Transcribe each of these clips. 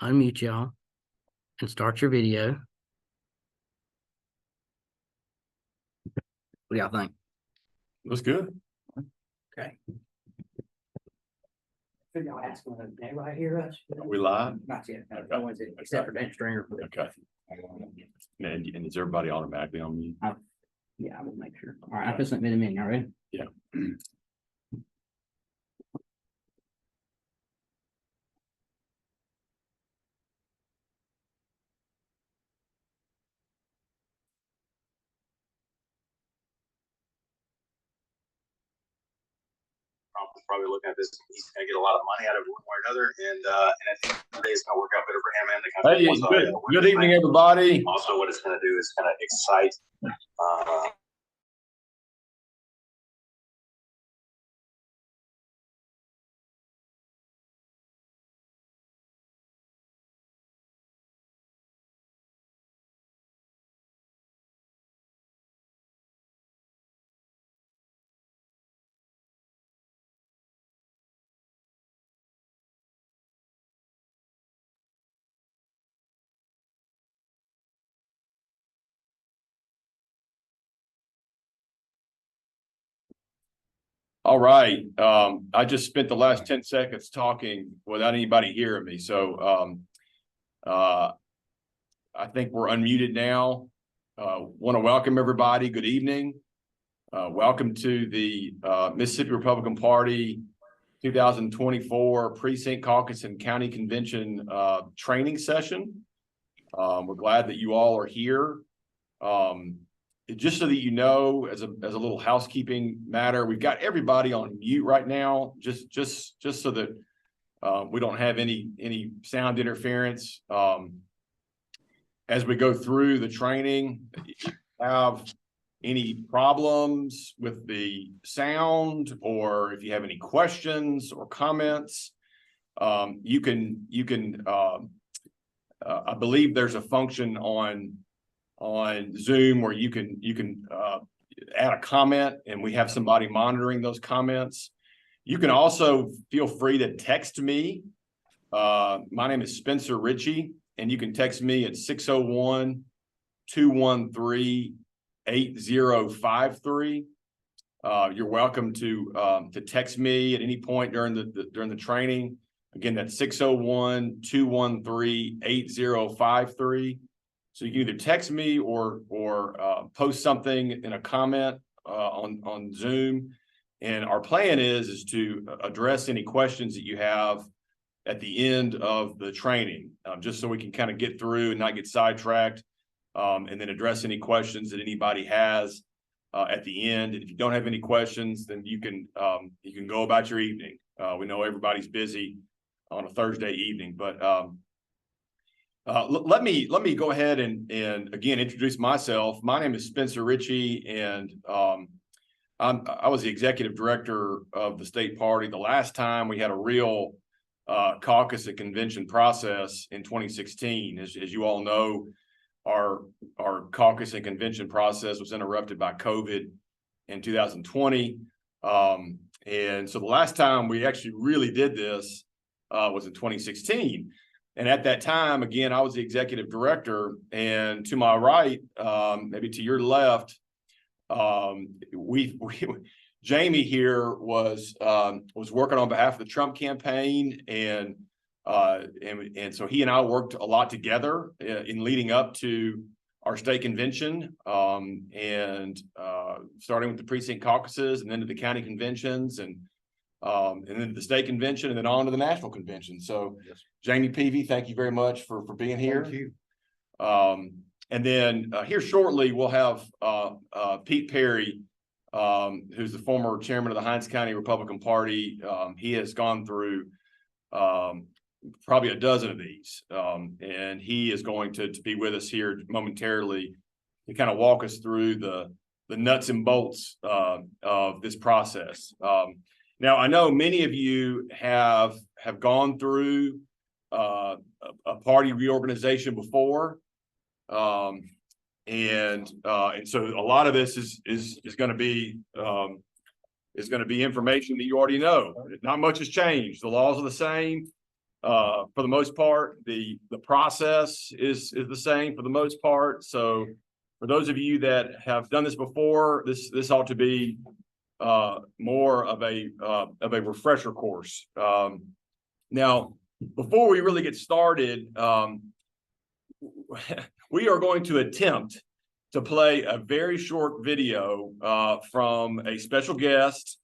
unmute y'all and start your video. What do y'all think? Looks good. Okay. Y'all asking whether everybody hear us? Are we live? Not yet. Okay. No one's except for Dan Stringer. Okay. And is everybody automatically on mute? Yeah, I will make sure. All right, I put something in a minute. All right. Yeah. Probably looking at this, he's going to get a lot of money out of it one way or another, and at the end of the day, it's going to work out better for him and the country. Hey, good evening, everybody. Also, what it's going to do is kind of excite. All right. I just spent the last 10 seconds talking without anybody hearing me. So I think we're unmuted now. Want to welcome everybody. Good evening. Welcome to the Mississippi Republican Party 2024 Precinct Caucus and County Convention training session. We're glad that you all are here. Just so that you know, as a little housekeeping matter, we've got everybody on mute right now, just so that we don't have any sound interference. As we go through the training, if you have any problems with the sound, or if you have any questions or comments, you can I believe there's a function on Zoom where you can add a comment, and we have somebody monitoring those comments. You can also feel free to text me. My name is Spencer Ritchie, and you can text me at 601-213-8053. You're welcome to text me at any point during the training. Again, that's 601-213-8053. So you can either text me or post something in a comment on Zoom. And our plan is to address any questions that you have at the end of the training, just so we can kind of get through and not get sidetracked, and then address any questions that anybody has at the end. And if you don't have any questions, then you can go about your evening. We know everybody's busy on a Thursday evening, but let me go ahead and again introduce myself. My name is Spencer Ritchie, and I was the executive director of the state party the last time we had a real caucus and convention process in 2016. As you all know, our caucus and convention process was interrupted by COVID in 2020, and so the last time we actually really did this was in 2016. And at that time, again, I was the executive director, and to my right, maybe to your left, Jamie here was working on behalf of the Trump campaign, and so he and I worked a lot together in leading up to our state convention, and starting with the precinct caucuses, and then to the county conventions, and then to the state convention, and then on to the national convention. So, yes. Jamie Peavy, thank you very much for being here. Thank you. And then here shortly, we'll have Pete Perry, who's the former chairman of the Hinds County Republican Party. He has gone through probably a dozen of these, and he is going to be with us here momentarily to kind of walk us through the nuts and bolts of this process. Now, I know many of you have gone through a party reorganization before, and so a lot of this is going to be information that you already know. Not much has changed. The laws are the same. for the most part. The process is the same for the most part. So for those of you that have done this before, this ought to be more of a refresher course. Now, before we really get started, we are going to attempt to play a very short video from a special guest,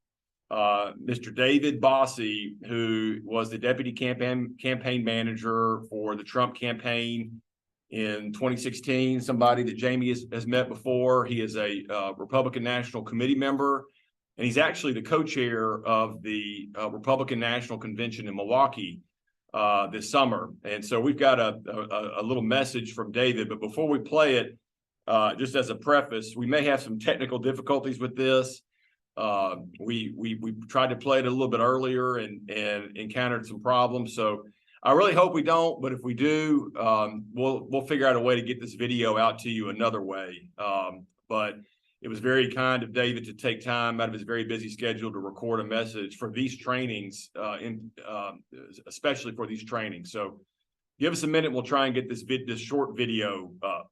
Mr. David Bossy, who was the deputy campaign manager for the Trump campaign in 2016, somebody that Jamie has met before. He is a Republican National Committee member, and he's actually the co-chair of the Republican National Convention in Milwaukee this summer. And so we've got a little message from David, but before we play it, just as a preface, we may have some technical difficulties with this. We tried to play it a little bit earlier and encountered some problems. So I really hope we don't, but if we do, we'll figure out a way to get this video out to you another way. But it was very kind of David to take time out of his very busy schedule to record a message for these trainings, especially for these trainings. So give us a minute. We'll try and get this short video up.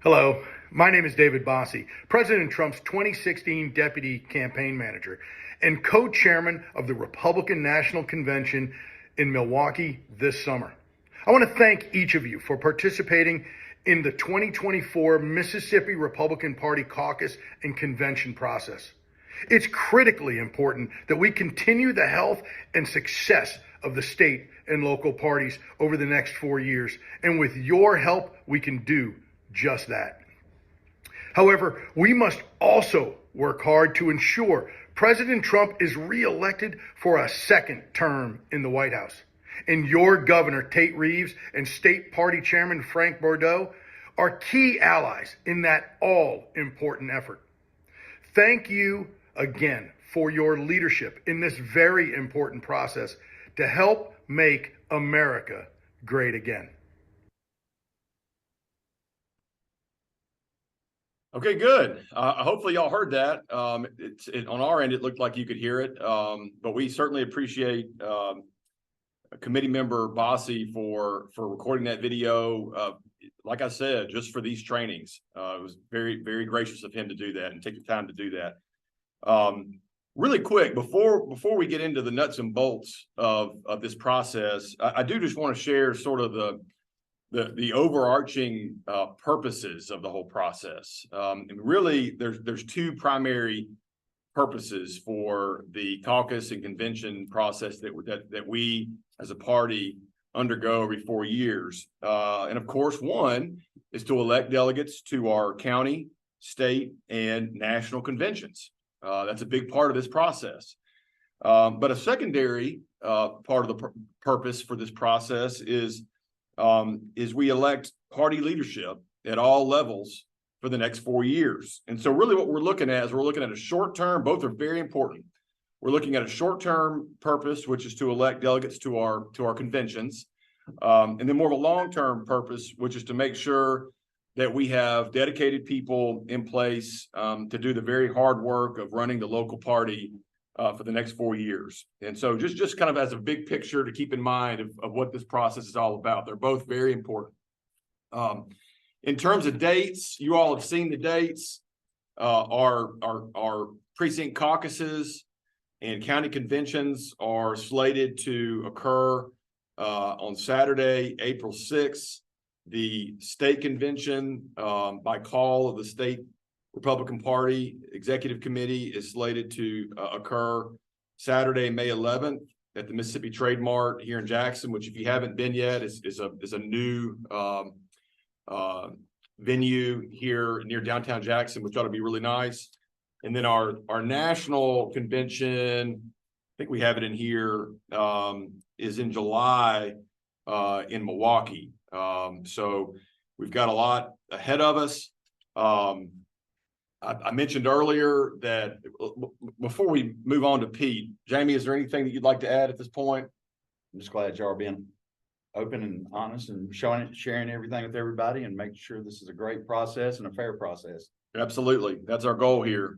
Hello, my name is David Bossy, President Trump's 2016 Deputy Campaign Manager and co-chairman of the Republican National Convention in Milwaukee this summer. I want to thank each of you for participating in the 2024 Mississippi Republican Party caucus and convention process. It's critically important that we continue the health and success of the state and local parties over the next 4 years, and with your help, we can do just that. However, we must also work hard to ensure President Trump is reelected for a second term in the White House. And your Governor, Tate Reeves, and State Party Chairman Frank Bordeaux are key allies in that all-important effort. Thank you again for your leadership in this very important process to help make America great again. Okay, good. Hopefully y'all heard that. On our end, it looked like you could hear it, but we certainly appreciate committee member Bossy for recording that video. Like I said, just for these trainings, it was very, very gracious of him to do that and take the time to do that. Really quick, before we get into the nuts and bolts of this process, I do just want to share sort of the overarching purposes of the whole process. And really, there's two primary purposes for the caucus and convention process that we as a party undergo every 4 years. And of course, one is to elect delegates to our county, state, and national conventions. That's a big part of this process. But a secondary part of the purpose for this process is we elect party leadership at all levels for the next 4 years. And so really what we're looking at is we're looking at a short term, both are very important. We're looking at a short-term purpose, which is to elect delegates to our conventions, and then more of a long-term purpose, which is to make sure that we have dedicated people in place to do the very hard work of running the local party for the next 4 years. And so just kind of as a big picture to keep in mind of what this process is all about. They're both very important. In terms of dates, you all have seen the dates. Our precinct caucuses and county conventions are slated to occur on Saturday, April 6th. The state convention by call of the state Republican Party Executive Committee is slated to occur Saturday, May 11th at the Mississippi Trade Mart here in Jackson, which if you haven't been yet, is a new venue here near downtown Jackson, which ought to be really nice. And then our national convention, I think we have it in here, is in July in Milwaukee. So we've got a lot ahead of us. I mentioned earlier that before we move on to Pete, Jamie, is there anything that you'd like to add at this point? I'm just glad y'all are being open and honest and sharing everything with everybody and making sure this is a great process and a fair process. Absolutely. That's our goal here.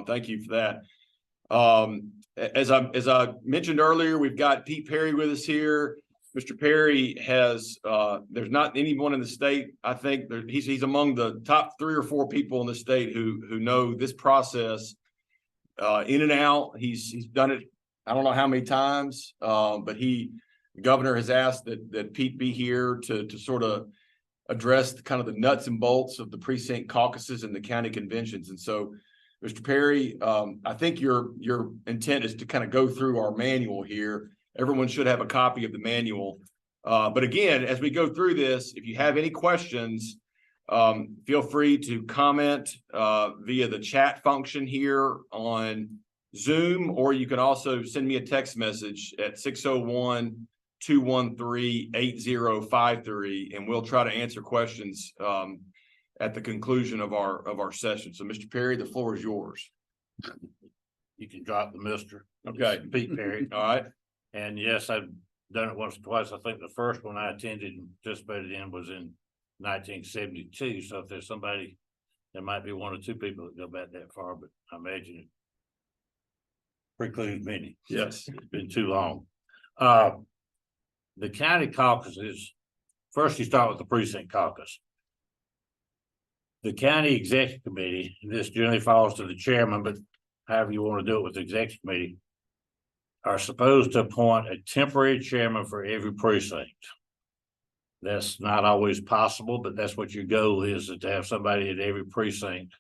Thank you for that. As I mentioned earlier, we've got Pete Perry with us here. Mr. Perry has, there's not anyone in the state, I think he's among the top 3 or 4 people in the state who know this process in and out. He's done it, I don't know how many times, but the governor has asked that Pete be here to sort of address kind of the nuts and bolts of the precinct caucuses and the county conventions. And so, Mr. Perry, I think your intent is to kind of go through our manual here. Everyone should have a copy of the manual. But again, as we go through this, if you have any questions, feel free to comment via the chat function here on Zoom, or you can also send me a text message at 601-213-8053, and we'll try to answer questions at the conclusion of our session. So, Mr. Perry, the floor is yours. You can drop the mister. Okay. It's Pete Perry. All right. And yes, I've done it once or twice. I think the first one I attended and participated in was in 1972. So if there's somebody, there might be 1 or 2 people that go back that far, but I imagine it precludes many. Yes. It's been too long. The county caucuses, first you start with the precinct caucus. The county executive committee, this generally falls to the chairman, but however you want to do it with the executive committee, are supposed to appoint a temporary chairman for every precinct. That's not always possible, but that's what your goal is to have somebody at every precinct.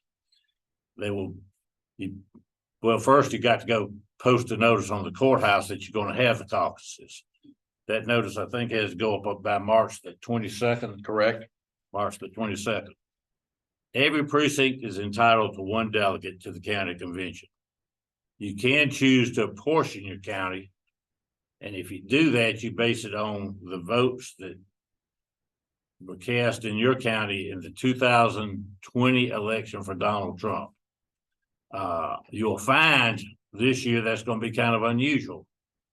First you got to go post a notice on the courthouse that you're going to have the caucuses. That notice, I think, has to go up by March the 22nd. Correct. March the 22nd. Every precinct is entitled to 1 delegate to the county convention. You can choose to apportion your county. And if you do that, you base it on the votes that were cast in your county in the 2020 election for Donald Trump. You'll find this year that's going to be kind of unusual.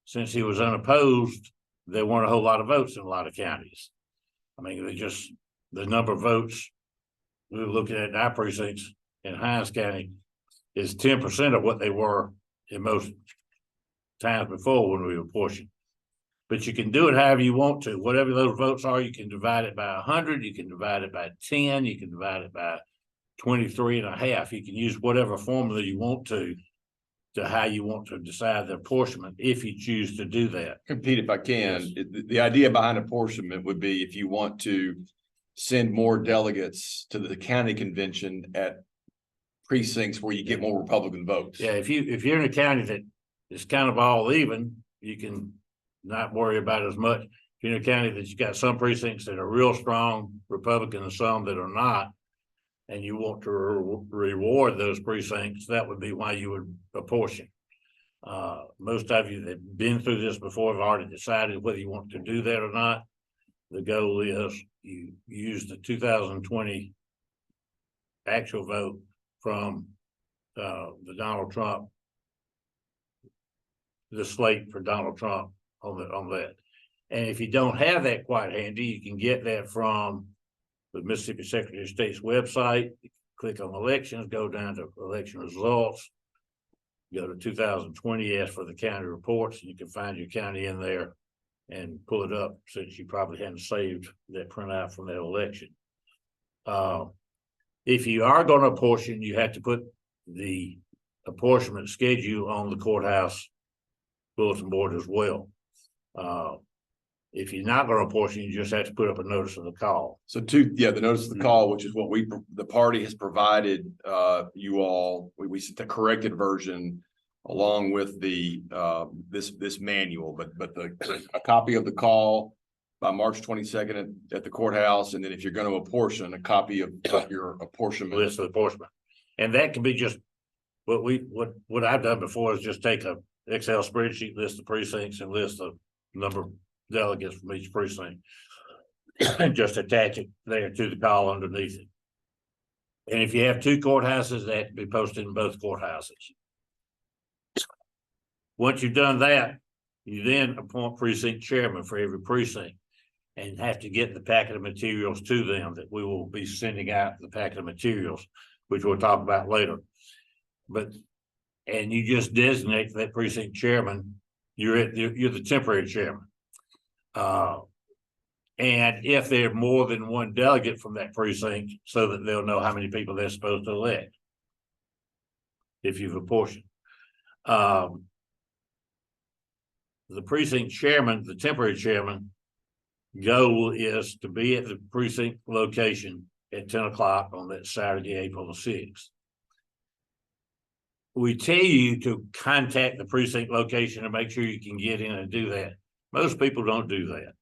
Since he was unopposed, there weren't a whole lot of votes in a lot of counties. I mean, the number of votes we were looking at in our precincts in Hinds County is 10% of what they were in most times before when we were apportioned. But you can do it however you want to. Whatever those votes are, you can divide it by 100, you can divide it by 10, you can divide it by 23.5. You can use whatever formula you want to how you want to decide the apportionment if you choose to do that. Pete, if I can, the idea behind apportionment would be if you want to send more delegates to the county convention at precincts where you get more Republican votes. Yeah, if you're in a county that is kind of all even, you can not worry about it as much. If you're in a county that you got some precincts that are real strong Republican and some that are not, and you want to reward those precincts, that would be why you would apportion. Most of you that have been through this before have already decided whether you want to do that or not. The goal is you use the 2020 actual vote from the Donald Trump, the slate for Donald Trump on that. And if you don't have that quite handy, you can get that from the Mississippi Secretary of State's website. Click on elections, go down to election results, go to 2020, ask for the county reports, and you can find your county in there and pull it up since you probably hadn't saved that printout from that election. If you are going to apportion, you have to put the apportionment schedule on the courthouse bulletin board as well. If you're not going to apportion, you just have to put up a notice of the call. So the notice of the call, which is what the party has provided you all. We sent the corrected version along with the this manual, but a copy of the call by March 22nd at the courthouse, and then if you're going to apportion, a copy of your apportionment List of apportionment, and that can be just what I've done before is just take a Excel spreadsheet, list the precincts, and list the number of delegates from each precinct, and just attach it there to the call underneath it. And if you have 2 courthouses, they have to be posted in both courthouses. Once you've done that, you then appoint precinct chairman for every precinct. and have to get the packet of materials to them that we will be sending out the packet of materials, which we'll talk about later. And you just designate that precinct chairman, you're the temporary chairman. And if there are more than one delegate from that precinct, so that they'll know how many people they're supposed to elect, if you've apportioned. The precinct chairman, the temporary chairman, goal is to be at the precinct location at 10 o'clock on that Saturday, April the 6th. We tell you to contact the precinct location and make sure you can get in and do that. Most people don't do that.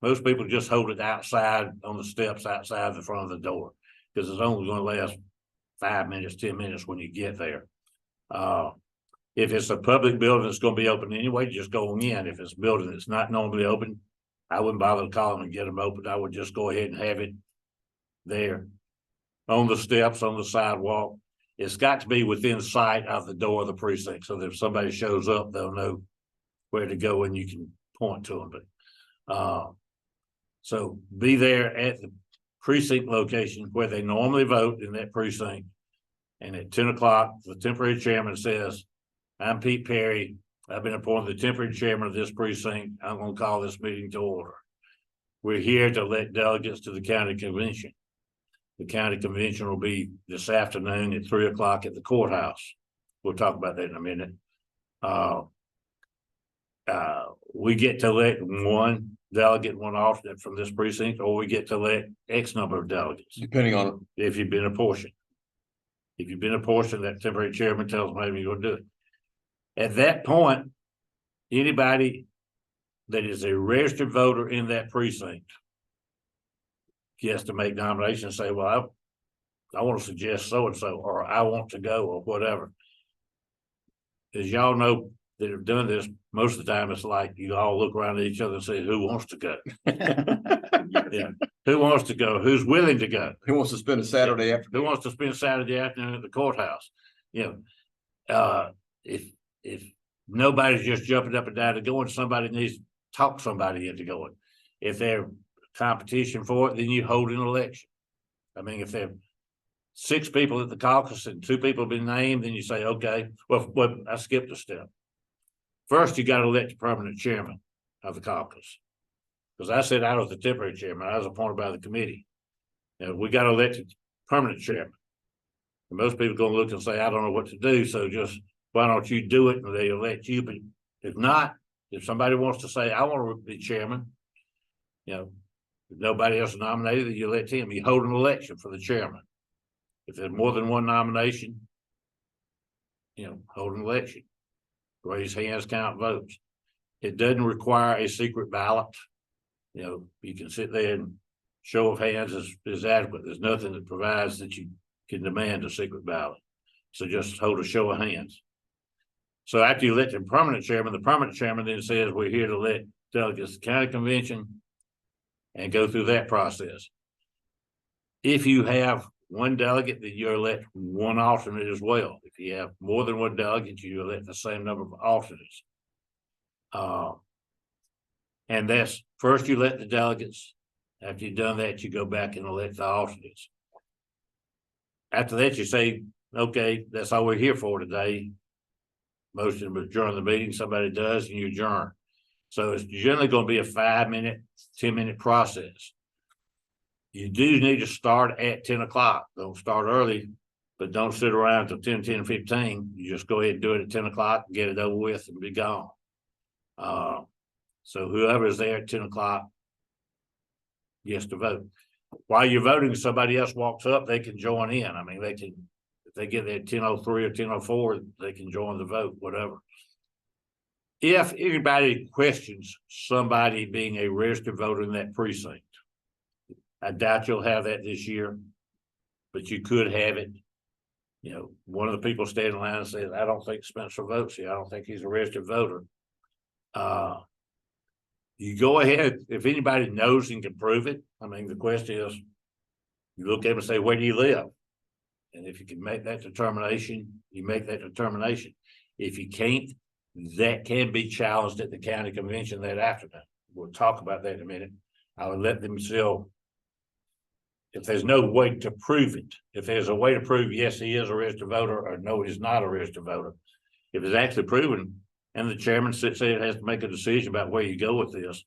Most people just hold it outside on the steps outside the front of the door, because it's only going to last 5 minutes, 10 minutes when you get there. If it's a public building that's going to be open anyway, just go in. If it's a building that's not normally open, I wouldn't bother to call them and get them open. I would just go ahead and have it there on the steps, on the sidewalk. It's got to be within sight of the door of the precinct, so that if somebody shows up, they'll know where to go and you can point to them. But so be there at the precinct location where they normally vote in that precinct. And at 10 o'clock, the temporary chairman says, "I'm Pete Perry. I've been appointed the temporary chairman of this precinct. I'm going to call this meeting to order. We're here to elect delegates to the county convention. The county convention will be this afternoon at 3 o'clock at the courthouse." We'll talk about that in a minute. We get to elect one delegate, one alternate from this precinct, or we get to elect X number of delegates, Depending on, if you've been apportioned. If you've been apportioned, that temporary chairman tells them maybe you're going to do it. At that point, anybody that is a registered voter in that precinct gets to make nominations and say, "Well, I want to suggest so-and-so, or I want to go," or whatever. As y'all know that have done this, most of the time it's like you all look around at each other and say, "Who wants to go?" Yeah. Who wants to go? Who's willing to go? who wants to spend a Saturday after? Who wants to spend Saturday afternoon at the courthouse? You know, if nobody's just jumping up and down to going, somebody needs to talk somebody into going. If there's competition for it, then you hold an election. I mean, if there are 6 people at the caucus and 2 people have been named, then you say, okay, well, I skipped a step. First, you got to elect the permanent chairman of the caucus. Because I said I was the temporary chairman. I was appointed by the committee. And we got to elect the permanent chairman. And most people are going to look and say, "I don't know what to do. So just, why don't you do it?" And they elect you. But if not, if somebody wants to say, "I want to be chairman," if nobody else is nominated, then you elect him. You hold an election for the chairman. If there's more than one nomination, hold an election. Raise hands, count votes. It doesn't require a secret ballot. You can sit there and show of hands is adequate. There's nothing that provides that you can demand a secret ballot. So just hold a show of hands. So after you elect the permanent chairman then says, "We're here to elect delegates to the county convention," and go through that process. If you have one delegate, then you elect one alternate as well. If you have more than one delegate, you elect the same number of alternates. And that's first you elect the delegates. After you've done that, you go back and elect the alternates. After that, you say, "Okay, that's all we're here for today." Most of them adjourn the meeting. Somebody does, and you adjourn. So it's generally going to be a 5-minute, 10-minute process. You do need to start at 10 o'clock. Don't start early, but don't sit around till 10, 10:15. You just go ahead and do it at 10 o'clock, get it over with, and be gone. So whoever is there at 10 o'clock gets to vote. While you're voting, somebody else walks up, they can join in. I mean, if they get there at 10:03 or 10:04, they can join the vote, whatever. If anybody questions somebody being a registered voter in that precinct, I doubt you'll have that this year, but you could have it. One of the people standing in line says, "I don't think Spencer votes here. I don't think he's a registered voter." You go ahead, if anybody knows and can prove it. I mean, the question is, you look at them and say, "Where do you live?" And if you can make that determination, you make that determination. If you can't, that can be challenged at the county convention that afternoon. We'll talk about that in a minute. I would let them still. If there's no way to prove it, if there's a way to prove, yes, he is a registered voter, or no, he's not a registered voter. If it's actually proven, and the chairman said it has to make a decision about where you go with this,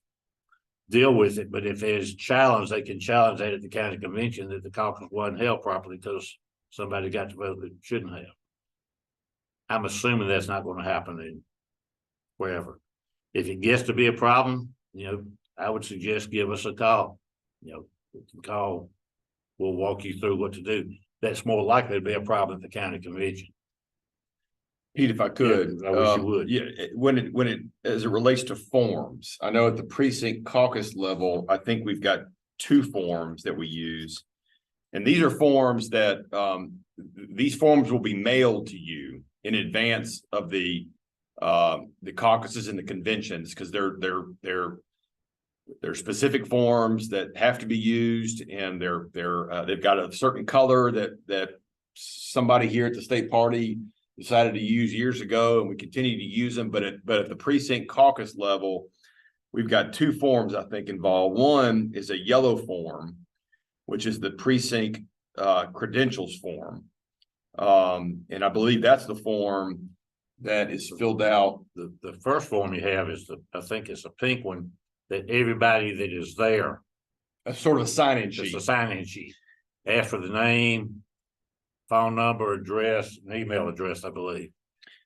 deal with it. But if there's challenge, they can challenge that at the county convention that the caucus wasn't held properly because somebody got to vote that shouldn't have. I'm assuming that's not going to happen in wherever. If it gets to be a problem, I would suggest give us a call. You can call. We'll walk you through what to do. That's more likely to be a problem at the county convention. Pete, if I could, Yeah, I wish you would. Yeah, as it relates to forms, I know at the precinct caucus level, I think we've got 2 forms that we use. And these are forms that, these forms will be mailed to you in advance of the caucuses and the conventions, because they're specific forms that have to be used, and they've got a certain color that somebody here at the state party decided to use years ago, and we continue to use them. But at the precinct caucus level, we've got 2 forms I think involved. One is a yellow form, which is the precinct credentials form, and I believe that's the form that is filled out. The first form you have is I think it's a pink one that everybody that is there. A sort of a sign-in sheet. It's a sign-in sheet. Ask for the name, phone number, address, and email address, I believe.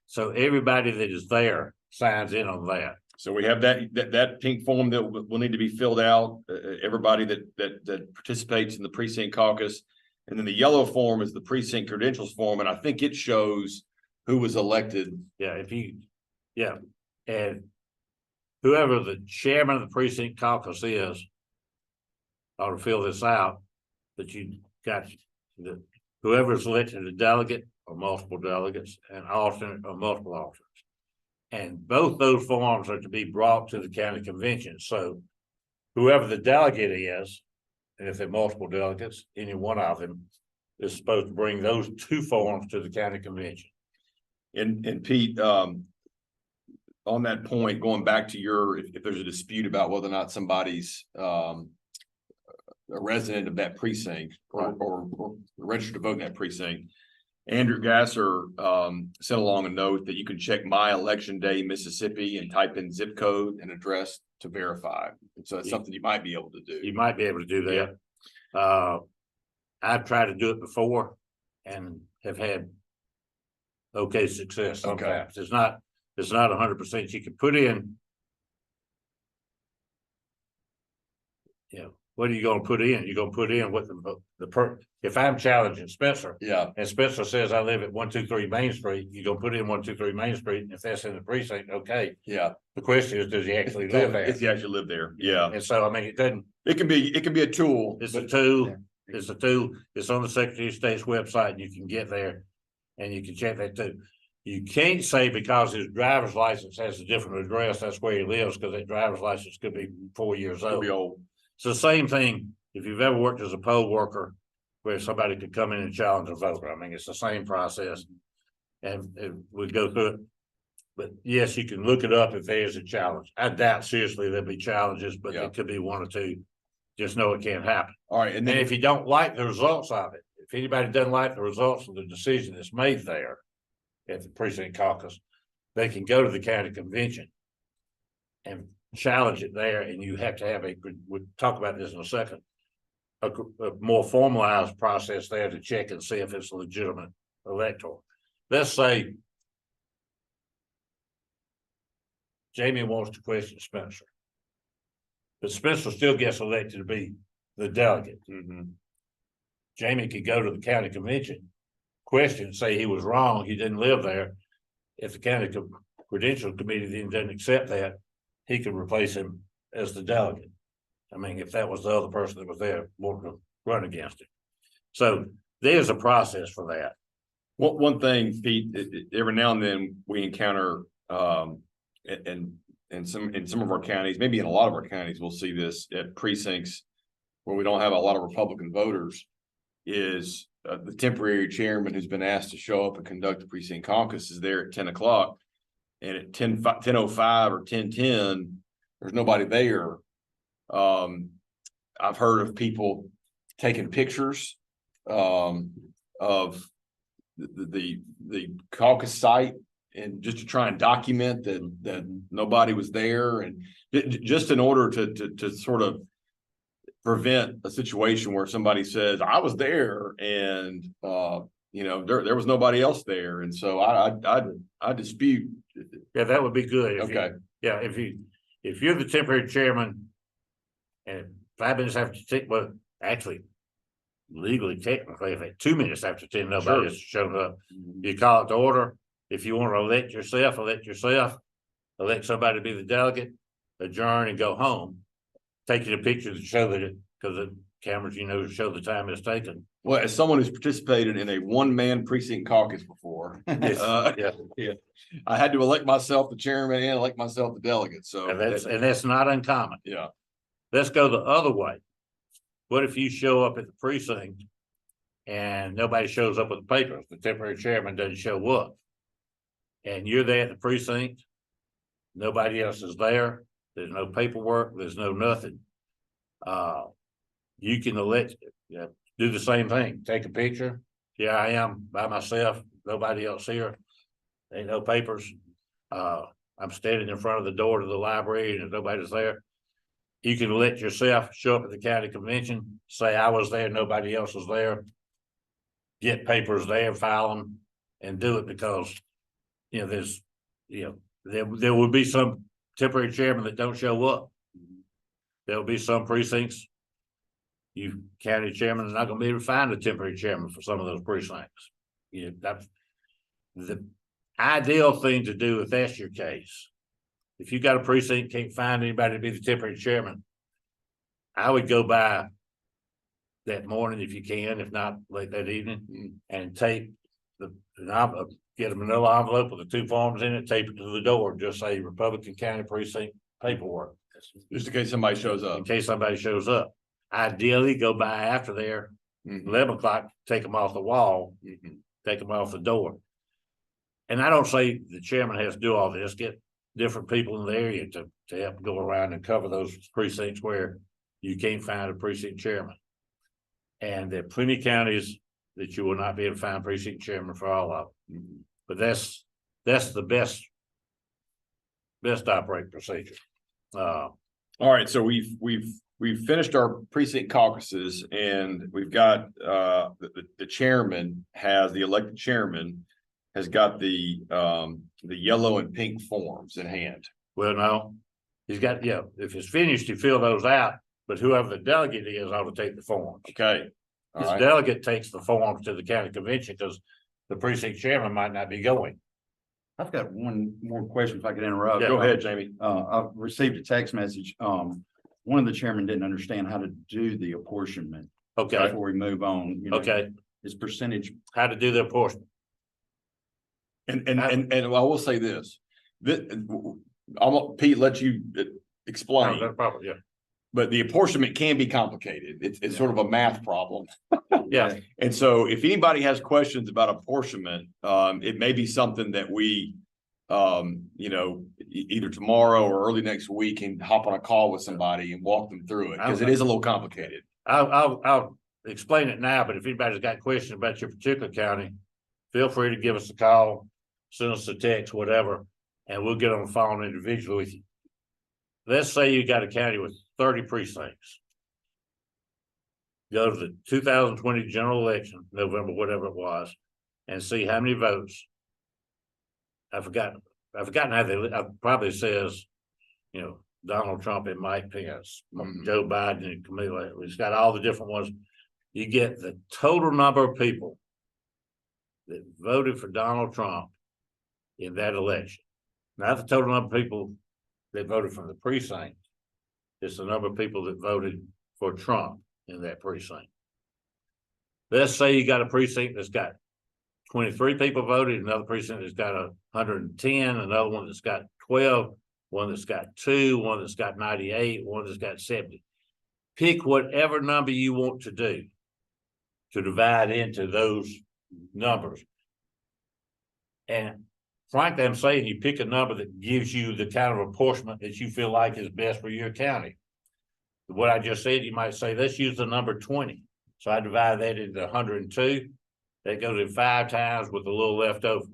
So everybody that is there signs in on that. So we have that pink form that will need to be filled out. Everybody that participates in the precinct caucus, and then the yellow form is the precinct credentials form, and I think it shows who was elected. Yeah, and whoever the chairman of the precinct caucus is ought to fill this out. But you got whoever is elected a delegate or multiple delegates, an alternate or multiple alternates. And both those forms are to be brought to the county convention. So whoever the delegate is, and if they're multiple delegates, any one of them is supposed to bring those 2 forms to the county convention. And Pete, on that point, going back to if there's a dispute about whether or not somebody's a resident of that precinct or registered to vote in that precinct, Andrew Gasser sent along a note that you can check My Election Day Mississippi and type in zip code and address to verify. So that's something you might be able to do. You might be able to do that. I've tried to do it before and have had okay success sometimes. It's not 100%. You can put in, what are you going to put in? You're going to put in what if I'm challenging Spencer, and Spencer says I live at 123 Main Street, you're going to put in 123 Main Street, and if that's in the precinct, okay. Yeah. The question is, does he actually live there? If he actually live there, yeah. And so, I mean, it can be a tool. It's a tool. Yeah. It's a tool. It's on the Secretary of State's website, and you can get there, and you can check that too. You can't say because his driver's license has a different address, that's where he lives, because that driver's license could be 4 years old. Could be old. It's the same thing if you've ever worked as a poll worker where somebody could come in and challenge a voter. I mean, it's the same process, and we go through it. But yes, you can look it up if there's a challenge. I doubt seriously there'll be challenges, but there could be 1 or 2. Just know it can't happen. All right. And then if you don't like the results of it, if anybody doesn't like the results of the decision that's made there at the precinct caucus, they can go to the county convention and challenge it there. And you have to have we'll talk about this in a second, a more formalized process there to check and see if it's a legitimate elector. Let's say Jamie wants to question Spencer, but Spencer still gets elected to be the delegate. Mm-hmm. Jamie could go to the county convention, question, say he was wrong, he didn't live there. If the county credential committee then doesn't accept that, he could replace him as the delegate. I mean, if that was the other person that was there wanting to run against him. So there's a process for that. One thing, Pete, every now and then we encounter, in some of our counties, maybe in a lot of our counties, we'll see this at precincts where we don't have a lot of Republican voters, is the temporary chairman who's been asked to show up and conduct the precinct caucus is there at 10 o'clock. And at 10:05 or 10:10, there's nobody there. I've heard of people taking pictures of the caucus site and just to try and document that nobody was there, and just in order to sort of prevent a situation where somebody says, I was there and there was nobody else there. And so I dispute. Yeah, that would be good. Okay. Yeah, if you're the temporary chairman and 5 minutes after 10, well, actually, legally, technically, if at 2 minutes after 10, nobody has shown up, you call it to order. If you want to elect yourself, elect somebody to be the delegate, adjourn and go home. Taking a picture to show that because the cameras, show the time it's taken. Well, as someone who's participated in a one-man precinct caucus before, Yeah. I had to elect myself the chairman and elect myself the delegate. So And that's not uncommon. yeah. Let's go the other way. What if you show up at the precinct and nobody shows up with the papers? The temporary chairman doesn't show up. And you're there at the precinct. Nobody else is there. There's no paperwork. There's no nothing. You can do the same thing. Take a picture. Here I am by myself. Nobody else here. Ain't no papers. I'm standing in front of the door to the library and nobody's there. You can let yourself show up at the county convention, say I was there, nobody else was there. Get papers there, file them, and do it because there will be some temporary chairman that don't show up. There'll be some precincts. You county chairman is not going to be able to find a temporary chairman for some of those precincts. That's the ideal thing to do if that's your case. If you got a precinct, can't find anybody to be the temporary chairman, I would go by that morning if you can, if not late that evening, and tape get a manila envelope with the 2 forms in it, tape it to the door, just say Republican County Precinct paperwork. Just in case somebody shows up. In case somebody shows up. Ideally, go by after there, 11 o'clock, take them off the wall, take them off the door. And I don't say the chairman has to do all this, get different people in the area to help go around and cover those precincts where you can't find a precinct chairman. And there are plenty of counties that you will not be able to find precinct chairman for all of them. But that's the best operating procedure. All right, so we've finished our precinct caucuses, and we've got the chairman the elected chairman has got the yellow and pink forms in hand. Well, no, he's got, if it's finished, you fill those out, but whoever the delegate is ought to take the forms. Okay. His delegate takes the forms to the county convention because the precinct chairman might not be going. I've got one more question if I could interrupt. Yeah, Go ahead, Jamie. I've received a text message. One of the chairmen didn't understand how to do the apportionment. Okay, Before we move on. okay, His percentage. how to do the apportionment. And I will say this, I'll Pete, let you explain. No problem, yeah. But the apportionment can be complicated. It's sort of a math problem. Yeah. And so if anybody has questions about apportionment, it may be something that we, either tomorrow or early next week can hop on a call with somebody and walk them through it, because it is a little complicated. I'll explain it now, but if anybody's got questions about your particular county, feel free to give us a call, send us a text, whatever, and we'll get on the phone individually with you. Let's say you got a county with 30 precincts. Go to the 2020 general election, November, whatever it was, and see how many votes. I've forgotten how probably says, Donald Trump and Mike Pence, Joe Biden and Camilla. It's got all the different ones. You get the total number of people that voted for Donald Trump in that election. Not the total number of people that voted for the precinct. It's the number of people that voted for Trump in that precinct. Let's say you got a precinct that's got 23 people voted, another precinct that's got 110, another one that's got 12, one that's got 2, one that's got 98, one that's got 70. Pick whatever number you want to do to divide into those numbers. And frankly, I'm saying you pick a number that gives you the kind of apportionment that you feel like is best for your county. what I just said, you might say, let's use the number 20. So I divide that into 102. That goes in 5 times with a little left over.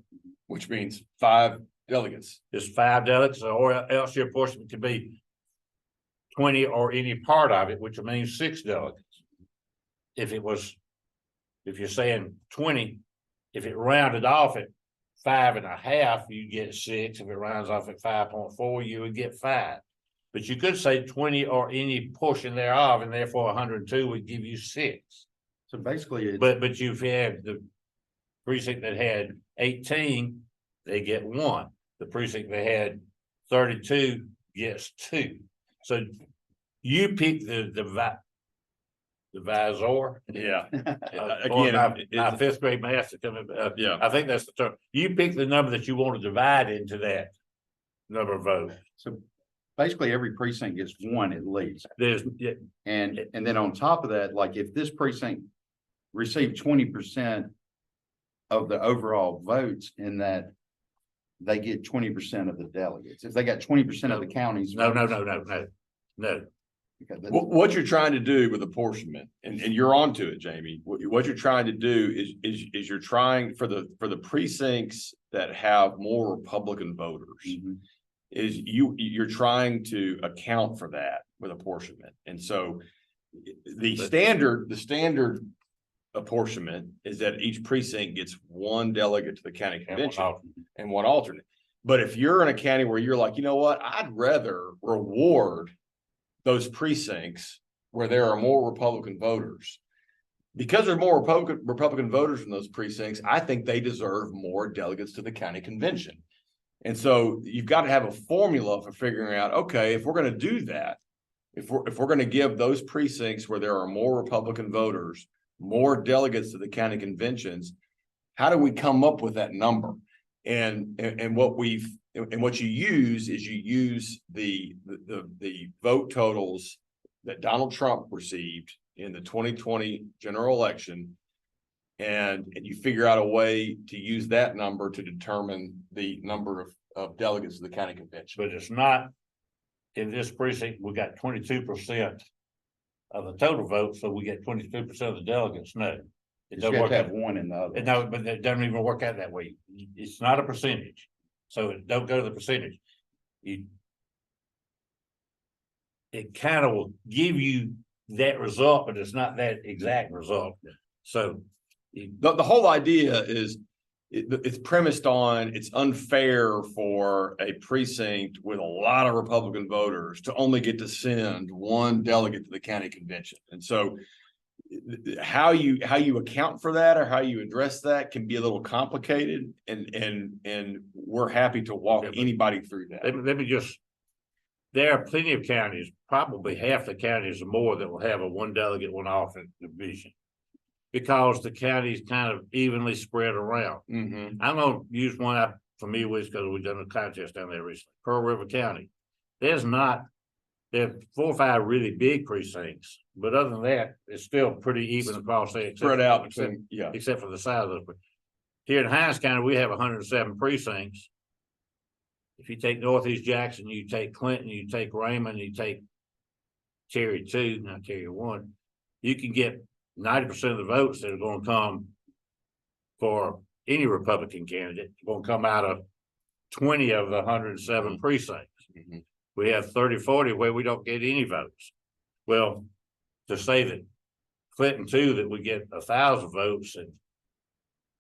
Which means 5 delegates. It's 5 delegates, or else your apportionment could be 20 or any part of it, which means 6 delegates. If you're saying 20, if it rounded off at 5.5, you get 6. If it rounds off at 5.4, you would get 5. But you could say 20 or any portion thereof, and therefore 102 would give you 6. So basically, it's, But you've had the precinct that had 18, they get 1. The precinct that had 32 gets 2. So you pick the divisor. Yeah. Again, Again, my 5th grade math is coming. Yeah. I think that's the term. You pick the number that you want to divide into that number of votes. so basically every precinct gets 1 at least. There's, And then on top of that, like if this precinct received 20% of the overall votes, in that they get 20% of the delegates. If they got 20% of the counties. no. Okay, that's- what you're trying to do with apportionment, and you're onto it, Jamie. What you're trying to do is you're trying for the precincts that have more Republican voters, Mhm. is you're trying to account for that with apportionment. And so the standard apportionment is that each precinct gets 1 delegate to the county convention and 1 alternate. But if you're in a county where you're like, you know what, I'd rather reward those precincts where there are more Republican voters. Because there's more Republican voters in those precincts, I think they deserve more delegates to the county convention. And so you've got to have a formula for figuring out, okay, if we're going to do that, if we're going to give those precincts where there are more Republican voters more delegates to the county conventions, how do we come up with that number? And what you use is you use the vote totals that Donald Trump received in the 2020 general election, and you figure out a way to use that number to determine the number of delegates to the county convention. but it's not in this precinct. We got 22% of the total vote, so we get 22% of the delegates. No, it You doesn't have work to have out. 1 in the other. No, but it doesn't even work out that way. It's not a percentage, so don't go to the percentage. It kind of will give you that result, but it's not that exact result. So The whole idea is it's premised on it's unfair for a precinct with a lot of Republican voters to only get to send 1 delegate to the county convention. And so how you account for that or how you address that can be a little complicated, and we're happy to walk anybody through that. let me just, there are plenty of counties, probably half the counties or more, that will have a 1 delegate, 1 alternate division, because the county's kind of evenly spread around. Mhm. I'm gonna use one I'm familiar with because we've done a contest down there recently, Pearl River County. There are 4 or 5 really big precincts, but other than that, it's still pretty even across there. Spread out between, Except for the size of it. Here in Hinds County, we have 107 precincts. If you take Northeast Jackson, you take Clinton, you take Raymond, you take Cherry 2, not Cherry 1, you can get 90% of the votes that are going to come for any Republican candidate, going to come out of 20 of the 107 precincts. Mhm. We have 30, 40 where we don't get any votes. Well, to say that Clinton 2, that we get 1,000 votes, and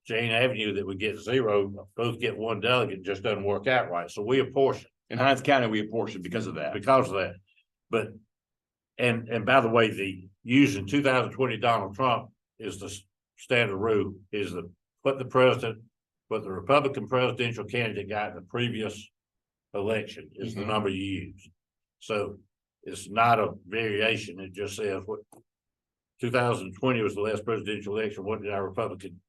Jane Avenue that we get 0, both get 1 delegate, just doesn't work out right. So we apportion In Hinds County, we apportion because of that. because of that. But, and by the way, using 2020 Donald Trump is the standard rule, is what the Republican presidential candidate got in the previous election is the number you use. So it's not a variation. It just says what 2020 was the last presidential election. What did our Republican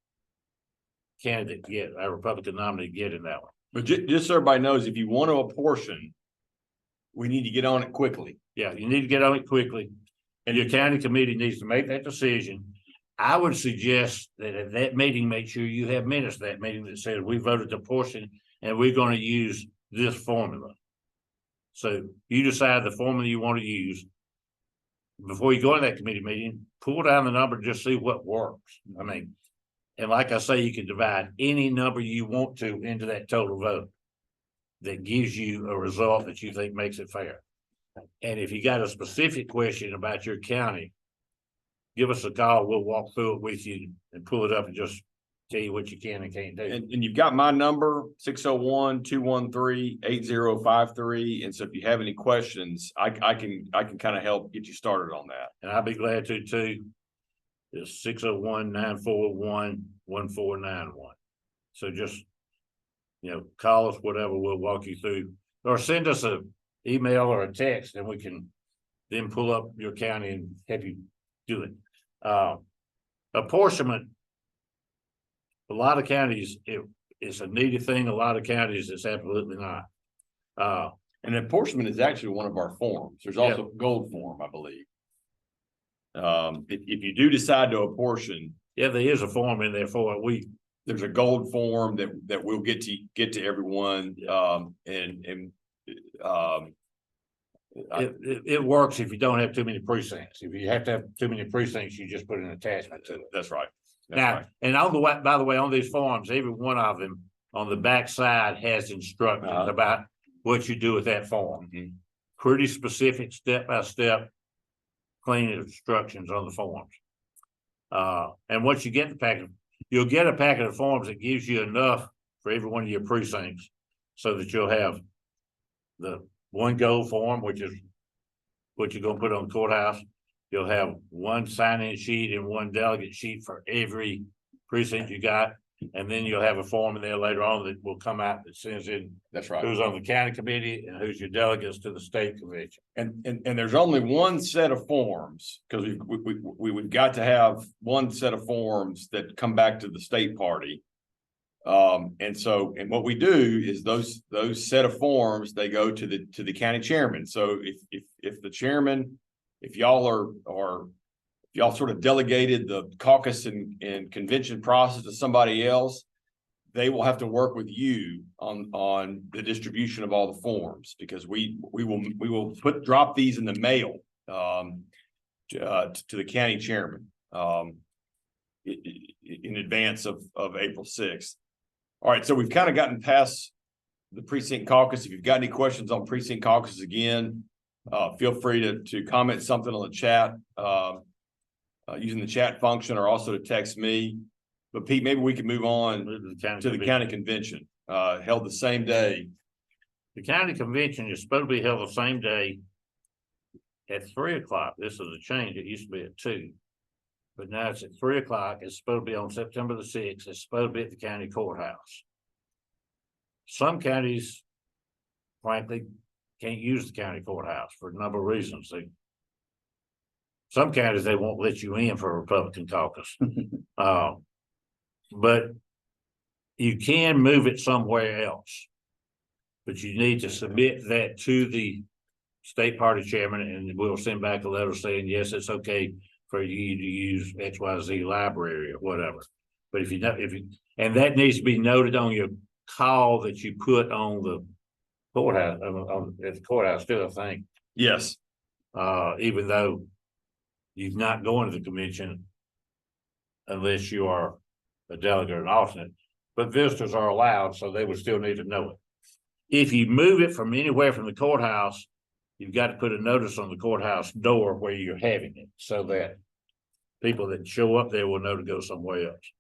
candidate get, our Republican nominee get in that one? But just so everybody knows, if you want to apportion, we need to get on it quickly. Yeah, you need to get on it quickly, and your county committee needs to make that decision. I would suggest that at that meeting, make sure you have minutes of that meeting that says we voted to portion and we're going to use this formula. So you decide the formula you want to use. before you go to that committee meeting, pull down the number, just see what works. I mean, and like I say, you can divide any number you want to into that total vote that gives you a result that you think makes it fair. And if you got a specific question about your county, give us a call. We'll walk through it with you and pull it up and just tell you what you can and can't do. And you've got my number, 601-213-8053. And so if you have any questions, I can kind of help get you started on that. And I'll be glad to too. It's 601-941-1491. So just, call us, whatever, we'll walk you through, or send us a email or a text, and we can then pull up your county and have you do it. Apportionment, a lot of counties, it's a needed thing. A lot of counties, it's absolutely not. And apportionment is actually one of our forms. There's also gold form, I believe. If you do decide to apportion, there is a form in there for it. There's a gold form that we'll get to everyone. It works if you don't have too many precincts. If you have to have too many precincts, you just put an attachment to it. That's right. And by the way, on these forms, every one of them on the back side has instructions about what you do with that form. Mm-hmm. Pretty specific, step-by-step, clean instructions on the forms. And once you get the packet, you'll get a packet of forms that gives you enough for every one of your precincts, so that you'll have the one gold form, which is what you're gonna put on the courthouse. You'll have one sign-in sheet and one delegate sheet for every precinct you got. And then you'll have a form in there later on that will come out that sends in. That's right. Who's on the county committee and who's your delegates to the state convention. And there's only one set of forms, because we've got to have one set of forms that come back to the state party. And what we do is those set of forms, they go to the county chairman. So if the chairman, if y'all sort of delegated the caucus and convention process to somebody else, they will have to work with you on the distribution of all the forms, because we will drop these in the mail to the county chairman in advance of April 6th. All right, so we've kind of gotten past the precinct caucus. If you've got any questions on precinct caucus, again, feel free to comment something on the chat using the chat function, or also to text me. But Pete, maybe we can move on to the county convention held the same day. The county convention is supposed to be held the same day at 3:00. This is a change. It used to be at 2:00. But now it's at 3:00. It's supposed to be on September the 6th. It's supposed to be at the county courthouse. Some counties, frankly, can't use the county courthouse for a number of reasons. Some counties, they won't let you in for a Republican caucus. But you can move it somewhere else. But you need to submit that to the state party chairman, and we'll send back a letter saying, yes, it's okay for you to use XYZ library or whatever. But and that needs to be noted on your call that you put on the courthouse, at the courthouse too, I think. Yes. Even though you're not going to the convention unless you are a delegate or an alternate, but visitors are allowed, so they would still need to know it. If you move it from anywhere from the courthouse, you've got to put a notice on the courthouse door where you're having it, so that people that show up there will know to go somewhere else.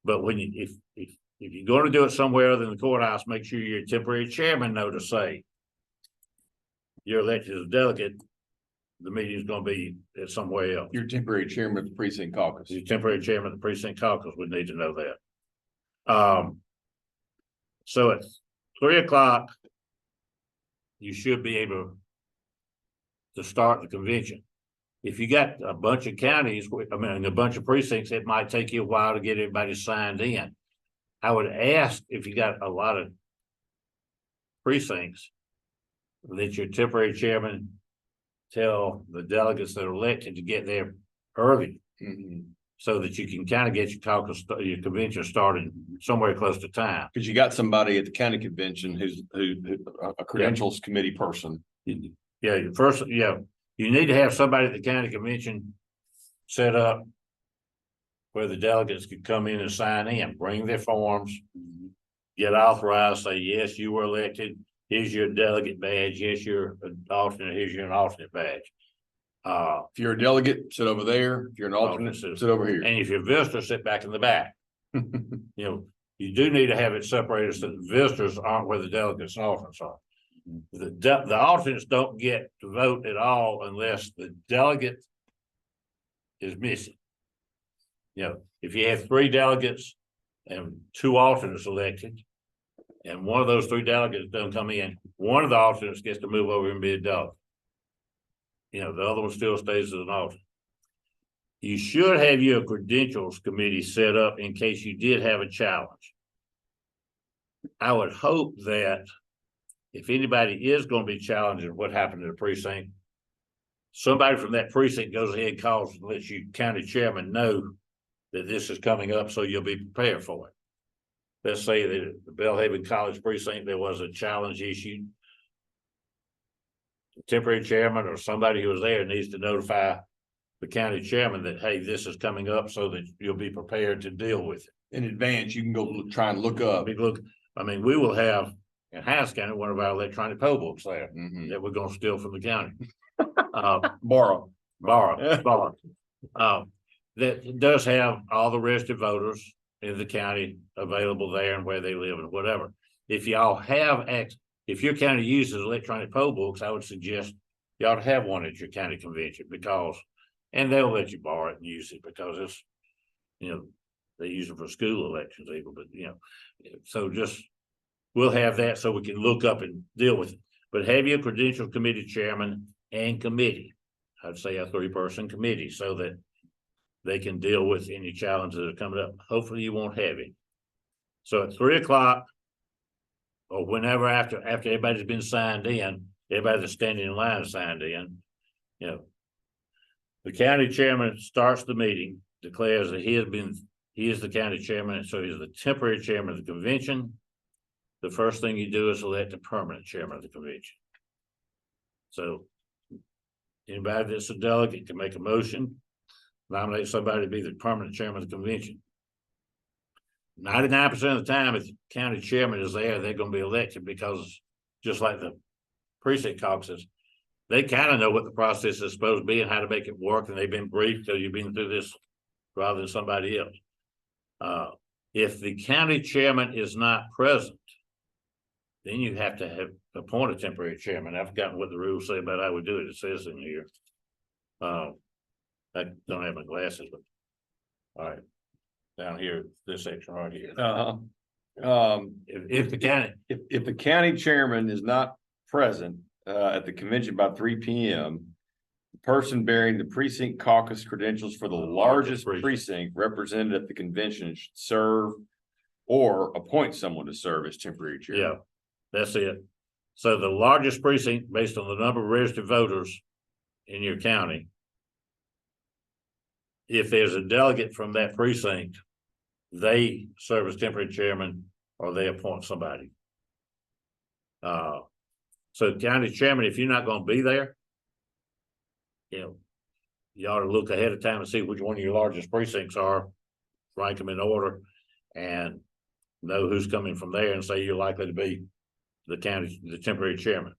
But if you're going to do it somewhere other than the courthouse, make sure your temporary chairman know to say you're elected as a delegate. The meeting is going to be at somewhere else. Your temporary chairman of the precinct caucus. Your temporary chairman of the precinct caucus would need to know that. So at 3:00, you should be able to start the convention. If you got a bunch of counties, a bunch of precincts, it might take you a while to get everybody signed in. I would ask, if you got a lot of precincts, that your temporary chairman tell the delegates that are elected to get there early, so that you can kind of get your convention started somewhere close to time. Because you got somebody at the county convention who's a credentials committee person. Yeah, You need to have somebody at the county convention set up where the delegates could come in and sign in, bring their forms, get authorized, say, yes, you were elected. Here's your delegate badge. Yes, you're an alternate. Here's your alternate badge. If you're a delegate, sit over there. If you're an alternate, sit over here. And if you're a visitor, sit back in the back. You do need to have it separated so the visitors aren't where the delegates and alternates are. The alternates don't get to vote at all unless the delegate is missing. If you have 3 delegates and 2 alternates elected, and one of those 3 delegates doesn't come in, one of the alternates gets to move over and be a delegate. The other one still stays as an alternate. You should have your credentials committee set up in case you did have a challenge. I would hope that if anybody is going to be challenging what happened to the precinct, somebody from that precinct goes ahead and calls and lets you county chairman know that this is coming up so you'll be prepared for it. Let's say that the Belhaven College precinct, there was a challenge issued. The temporary chairman or somebody who was there needs to notify the county chairman that, hey, this is coming up so that you'll be prepared to deal with it. In advance, you can go try and look up. We will have in Hines County one of our electronic poll books there that we're going to steal from the county. Borrow. That does have all the registered voters in the county available there and where they live and whatever. If y'all have if your county uses electronic poll books, I would suggest you ought to have one at your county convention and they'll let you borrow it and use it because it's, they use it for school elections even, but so we'll have that so we can look up and deal with it. But have your credential committee chairman and committee. I'd say a 3-person committee so that they can deal with any challenges that are coming up. Hopefully you won't have it. So at 3 o'clock or whenever after everybody's been signed in, everybody that's standing in line is signed in, the county chairman starts the meeting, declares that he is the county chairman, so he's the temporary chairman of the convention. The first thing you do is elect a permanent chairman of the convention. So anybody that's a delegate can make a motion, nominate somebody to be the permanent chairman of the convention. 99% of the time, if the county chairman is there, they're going to be elected because just like the precinct caucuses, they kind of know what the process is supposed to be and how to make it work. And they've been briefed, so you've been through this rather than somebody else. If the county chairman is not present, then you have to appoint a temporary chairman. I've forgotten what the rules say about how we do it. It says in here. I don't have my glasses, but all right. Down here, this section right here. If the county chairman is not present at the convention by 3 p.m., the person bearing the precinct caucus credentials for the largest precinct represented at the convention should serve or appoint someone to serve as temporary chairman. Yeah, that's it. So the largest precinct, based on the number of registered voters in your county, if there's a delegate from that precinct, they serve as temporary chairman or they appoint somebody. So county chairman, if you're not going to be there, you ought to look ahead of time and see which one of your largest precincts are, rank them in order, and know who's coming from there and say you're likely to be the temporary chairman.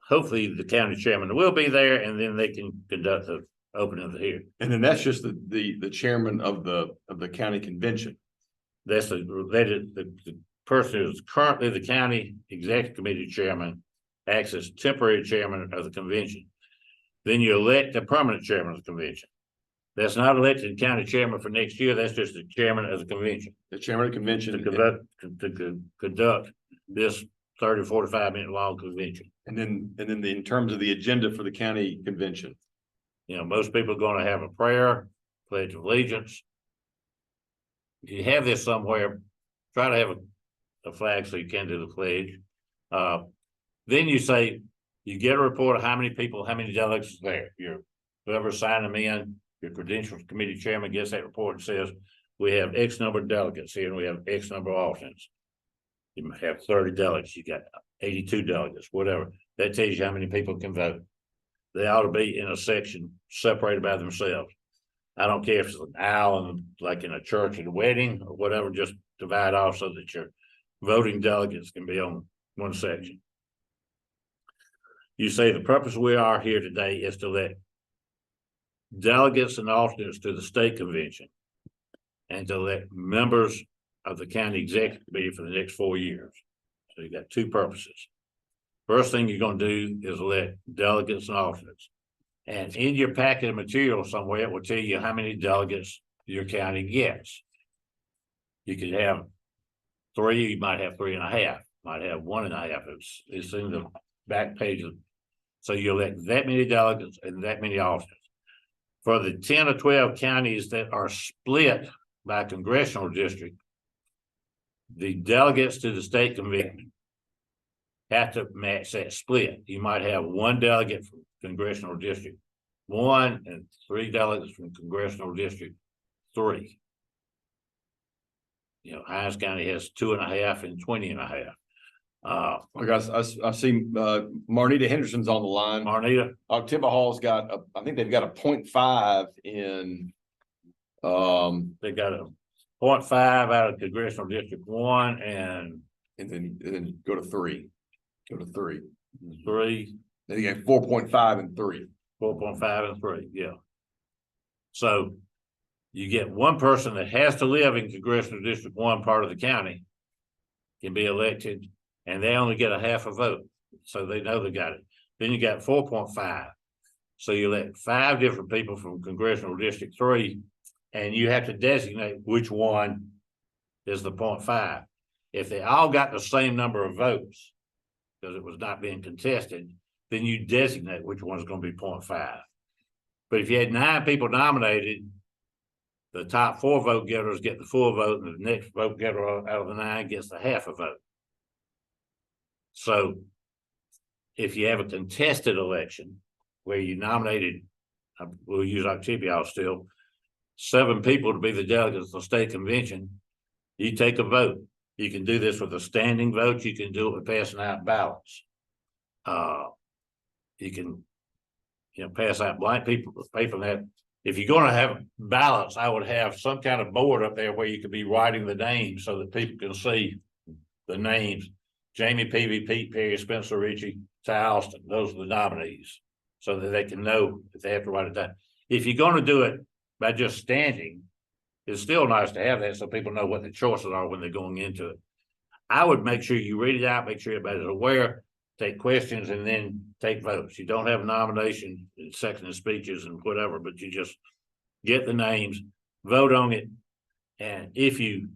Hopefully the county chairman will be there and then they can conduct the opening of the hearing. And then that's just the chairman of the county convention. That's the person who's currently the county executive committee chairman acts as temporary chairman of the convention. Then you elect the permanent chairman of the convention. That's not elected county chairman for next year. That's just the chairman of the convention. The chairman of the convention To conduct this 30 or 45 minute long convention. And then in terms of the agenda for the county convention. Most people are going to have a prayer, pledge of allegiance. If you have this somewhere, try to have a flag so you can do the pledge. Then you say, you get a report of how many people, how many delegates is there. Whoever signed them in, your credentials committee chairman gets that report and says, we have X number of delegates here and we have X number of alternates. You might have 30 delegates, you got 82 delegates, whatever. That tells you how many people can vote. they ought to be in a section separated by themselves. I don't care if it's an aisle like in a church at a wedding or whatever, just divide off so that your voting delegates can be on one section. You say the purpose we are here today is to elect delegates and alternates to the state convention and to elect members of the county executive committee for the next 4 years. So you got two purposes. First thing you're going to do is elect delegates and alternates. And in your packet of material somewhere, it will tell you how many delegates your county gets. You could have 3, you might have 3.5, might have 1.5. It's in the back page of. So you elect that many delegates and that many alternates. For the 10 or 12 counties that are split by congressional district, the delegates to the state convention have to match that split. You might have 1 delegate from congressional district 1 and 3 delegates from congressional district 3. You know, Hines County has 2.5 and 20.5. I see Marnita Henderson's on the line. Marnita, Tippah got I think they've got a 0.5 in they got a 0.5 out of congressional district 1 and then go to 3. Go to 3. 3. Then you get 4.5 and 3. 4.5 and 3, yeah. So you get one person that has to live in congressional district 1 part of the county can be elected, and they only get a half a vote. So they know they got it. Then you got 4.5. So you elect 5 different people from congressional district 3, and you have to designate which one is the 0.5. If they all got the same number of votes, because it was not being contested, then you designate which one's going to be 0.5. But if you had 9 people nominated, the top 4 vote getters get the full vote, and the next vote getter out of the 9 gets the half a vote. So if you have a contested election where you nominated, we'll use Octavia still, 7 people to be the delegates of the state convention, you take a vote. You can do this with a standing vote. You can do it with passing out ballots. You can, pass out blank paper that. If you're going to have ballots, I would have some kind of board up there where you could be writing the names so that people can see the names. Jamie Peavy, Pete Perry, Spencer Ritchie, Ty Austin, those are the nominees, so that they can know if they have to write it down. If you're going to do it by just standing, it's still nice to have that so people know what the choices are when they're going into it. I would make sure you read it out, make sure everybody's aware, take questions, and then take votes. You don't have a nomination, second speeches and whatever, but you just get the names, vote on it. And if you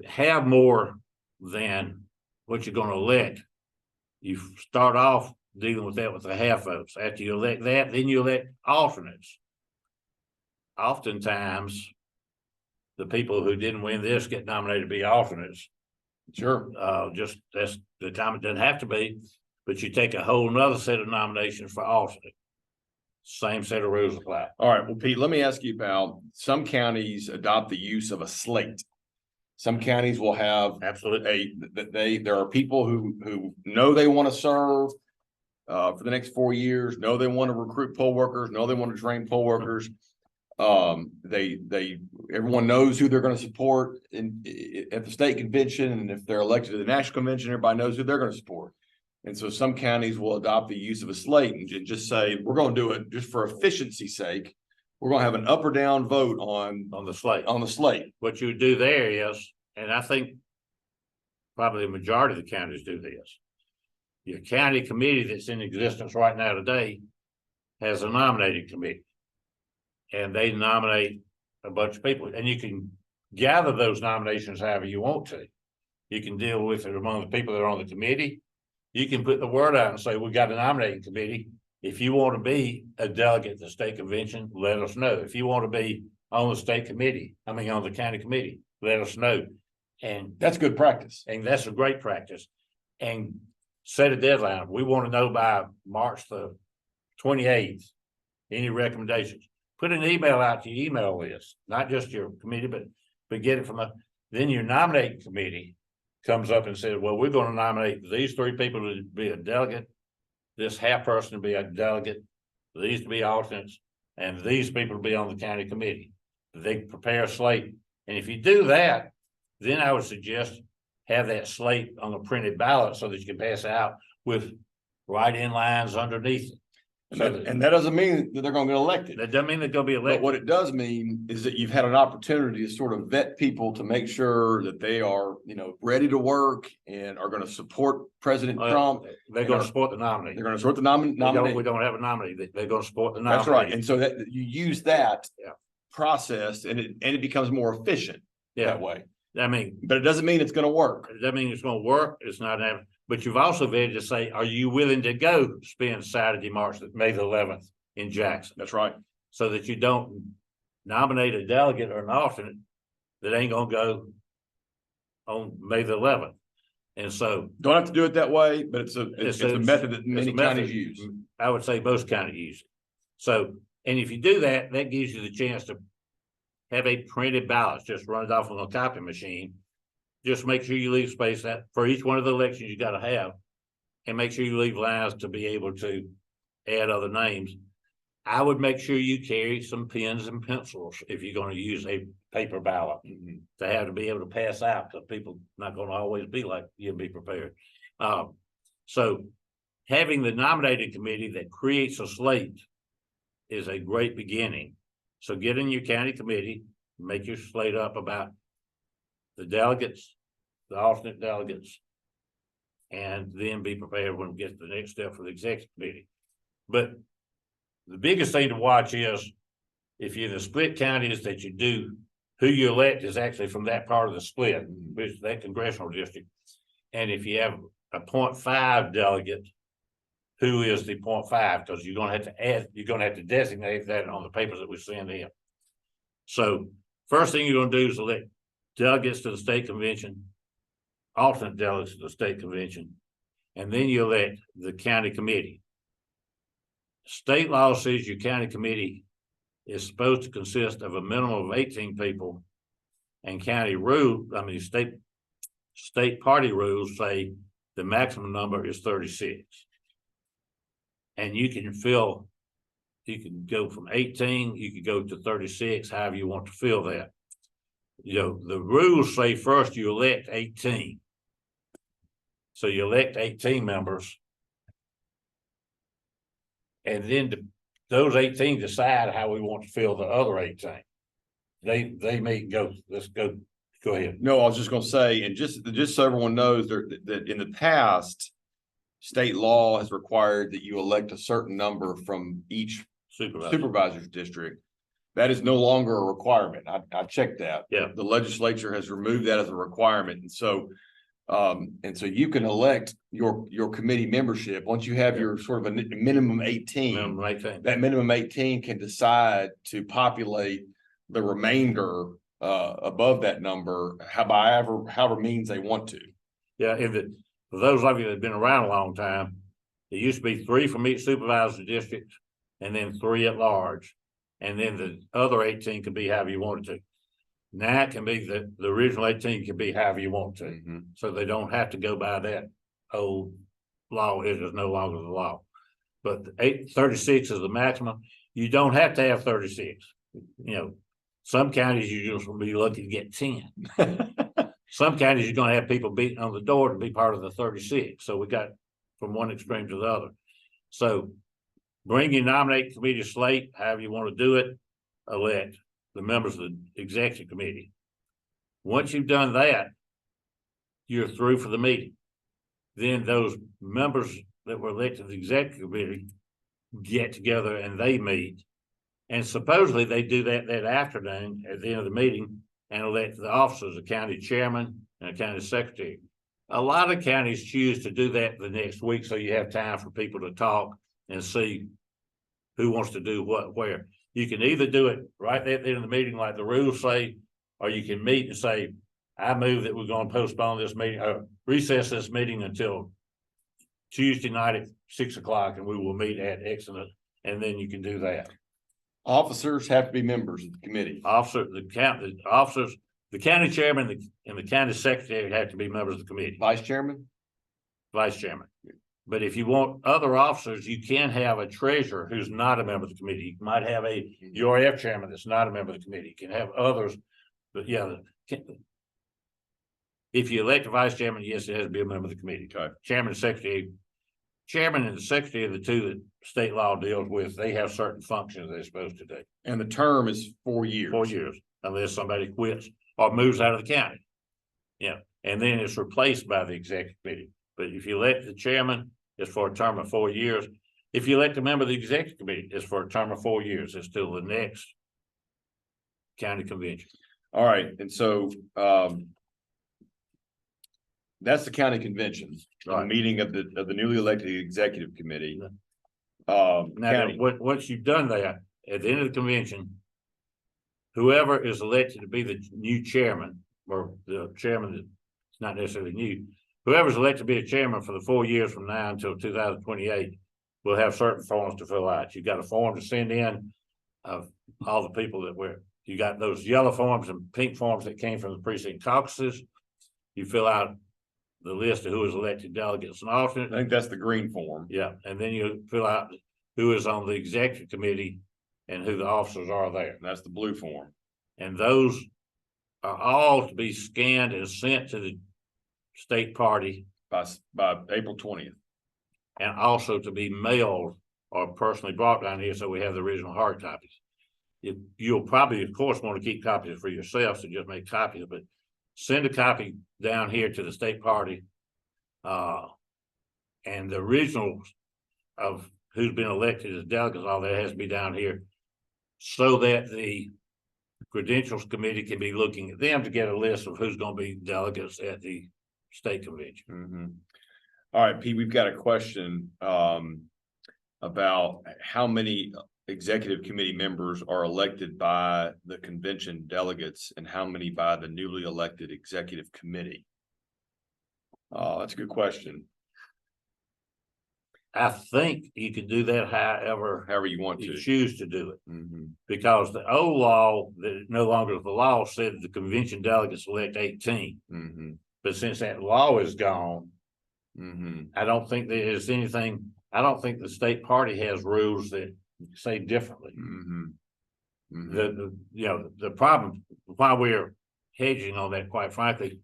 have more than what you're going to elect, you start off dealing with that with the half votes. After you elect that, then you elect alternates. Oftentimes, the people who didn't win this get nominated to be alternates. Sure. Just that's the time. It doesn't have to be, but you take a whole nother set of nominations for alternate. Same set of rules apply. All right. Well, Pete, let me ask you about some counties adopt the use of a slate. Some counties will have Absolutely. there are people who know they want to serve for the next 4 years, know they want to recruit poll workers, know they want to train poll workers. Everyone knows who they're going to support at the state convention, and if they're elected to the national convention, everybody knows who they're going to support. And so some counties will adopt the use of a slate and just say, we're going to do it just for efficiency's sake. We're going to have an up or down vote on the slate. What you would do there is, and I think probably the majority of the counties do this. Your county committee that's in existence right now today has a nominating committee, and they nominate a bunch of people, and you can gather those nominations however you want to. You can deal with it among the people that are on the committee. You can put the word out and say, we got a nominating committee. If you want to be a delegate at the state convention, let us know. If you want to be on the state committee, on the county committee, let us know. And that's good practice. And that's a great practice. And set a deadline. We want to know by March the 28th, any recommendations. Put an email out to your email list, not just your committee, but get it from then your nominating committee comes up and says, well, we're going to nominate these 3 people to be a delegate this half person to be a delegate, these to be alternates, and these people to be on the county committee. They prepare a slate, and if you do that, then I would suggest have that slate on a printed ballot so that you can pass it out with write-in lines underneath it. And that doesn't mean that they're gonna get elected. That doesn't mean they're gonna be But elected. what it does mean is that you've had an opportunity to sort of vet people to make sure that they are, ready to work and are gonna support President Trump. They're gonna support the nominee. They're gonna support the We nominee. don't have a nominee. They're gonna support the nominee. That's right. And so that you use that Yeah. process and it becomes more efficient Yeah, that way. I mean, But it doesn't mean it's gonna work. does that mean it's gonna work? It's not, but you've also vetted to say, are you willing to go spend Saturday, May the 11th in Jackson? That's right. So that you don't nominate a delegate or an alternate that ain't gonna go on May the 11th. And so Don't have to do it that way, but it's a method that it's many a method. counties use. I would say most counties use it. So, and if you do that, that gives you the chance to have a printed ballot, just run it off on a copy machine. Just make sure you leave space that for each one of the elections you gotta have. And make sure you leave lines to be able to add other names. I would make sure you carry some pens and pencils if you're gonna use a paper ballot to have to be able to pass out, because people not gonna always be like you, be prepared. So having the nominating committee that creates a slate is a great beginning. So get in your county committee, make your slate up about the delegates, the alternate delegates, and then be prepared when we get to the next step for the executive committee. But the biggest thing to watch is if you're in the split counties that you do, who you elect is actually from that part of the split, which is that congressional district. And if you have a 0.5 delegate, who is the 0.5? Because you're gonna have to add, you're gonna have to designate that on the papers that we send in. So first thing you're gonna do is elect delegates to the state convention, alternate delegates to the state convention, and then you elect the county committee. State law says your county committee is supposed to consist of a minimum of 18 people, and state party rules say the maximum number is 36. And you can go from 18, you can go to 36, however you want to fill that. The rules say first you elect 18. So you elect 18 members. And then those 18 decide how we want to fill the other 18. They may go, go ahead. No, I was just gonna say, and just so everyone knows that in the past, state law has required that you elect a certain number from each supervisor's district. That is no longer a requirement. I checked that. Yeah. The legislature has removed that as a requirement. And so you can elect your committee membership once you have your sort of a minimum 18. Minimum 18. That minimum 18 can decide to populate the remainder above that number however means they want to. Yeah, for those of you that have been around a long time, it used to be 3 from each supervisor district and then 3 at large. And then the other 18 could be however you wanted to. Now it can be the original 18 can be however you want to. So they don't have to go by that old law. It is no longer the law. But 36 is the maximum. You don't have to have 36. Some counties you just will be lucky to get 10. Some counties you're going to have people beating on the door to be part of the 36. So we got from one extreme to the other. So bring your nominating committee slate, however you want to do it, elect the members of the executive committee. Once you've done that, you're through for the meeting. Then those members that were elected to the executive committee get together and they meet. And supposedly they do that afternoon at the end of the meeting and elect the officers, a county chairman and a county secretary. A lot of counties choose to do that the next week so you have time for people to talk and see who wants to do what, where. You can either do it right there at the end of the meeting like the rules say, or you can meet and say, I move that we're going to postpone this meeting, or recess this meeting until Tuesday night at 6 o'clock, and we will meet at X, and then you can do that. Officers have to be members of the committee. The county chairman and the county secretary have to be members of the committee. Vice chairman? Vice chairman. But if you want other officers, you can have a treasurer who's not a member of the committee. You might have a URF chairman that's not a member of the committee. You can have others, but yeah. If you elect a vice chairman, yes, it has to be a member of the committee. Okay. Chairman and secretary are the two that state law deals with. They have certain functions they're supposed to do. And the term is 4 years. 4 years, unless somebody quits or moves out of the county. Yeah, and then it's replaced by the executive committee. But if you elect the chairman, it's for a term of 4 years. If you elect a member of the executive committee, it's for a term of 4 years. It's till the next county convention. All right, and so that's the county convention, the Right. meeting of the newly elected executive committee. Now, County. once you've done that, at the end of the convention, whoever is elected to be the new chairman, or the chairman that's not necessarily new, whoever's elected to be a chairman for the 4 years from now until 2028 will have certain forms to fill out. You got a form to send in of all the people that were, you got those yellow forms and pink forms that came from the precinct caucuses. You fill out the list of who is elected delegates and I alternates. think that's the green form. Yeah, and then you fill out who is on the executive committee and who the officers are there. And that's the blue form. And those are all to be scanned and sent to the state party, By April 20th. and also to be mailed or personally brought down here, so we have the original hard copies. You'll probably, of course, want to keep copies for yourself, so just make copies, but send a copy down here to the state party. And the original of who's been elected as delegates, all that has to be down here, so that the credentials committee can be looking at them to get a list of who's going to be delegates at the state convention. Mm-hmm. All right, Pete, we've got a question about how many executive committee members are elected by the convention delegates and how many by the newly elected executive committee. That's a good question. I think you could do that However you want you to. choose to do it, Mhm. because the old law that no longer is the law said the convention delegates elect 18. Mhm. But since that law is gone, Mhm. I don't think there is anything, I don't think the state party has rules that say differently. Mhm. Mhm. The problem, why we're hedging on that, quite frankly,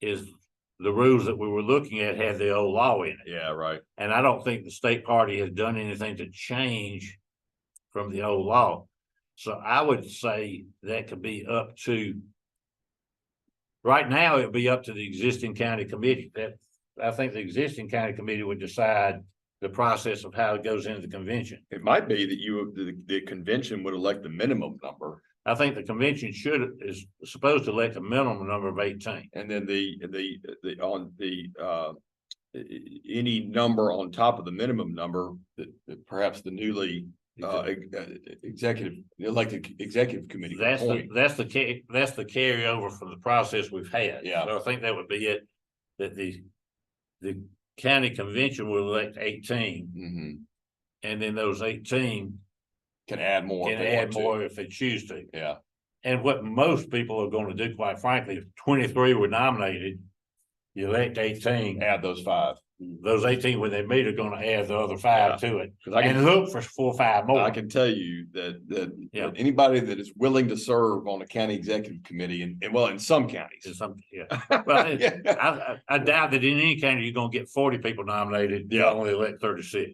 is the rules that we were looking at had the old law in it. Yeah, right. And I don't think the state party has done anything to change from the old law. So I would say that could be up to, right now, it'd be up to the existing county committee. That, I think the existing county committee would decide the process of how it goes into the convention. It might be that the convention would elect the minimum number. I think the convention is supposed to elect a minimum number of 18. And then any number on top of the minimum number that perhaps the newly elected executive committee. That's the carryover from the process we've had. Yeah. So I think that would be it, that the county convention will elect 18, Mhm. and then those 18 Can add more. can if they add want to. more if they choose to. Yeah. And what most people are going to do, quite frankly, if 23 were nominated, you elect 18. Add those 5. Those 18, when they meet, are going to add the other 5 to it, 'Cause I can- and look for 4 or 5 more. I can tell you that Yeah. anybody that is willing to serve on a county executive committee and well, in some counties. In some, yeah. Well, I doubt that in any county you're going to get 40 people nominated. You Yeah. only elect 36.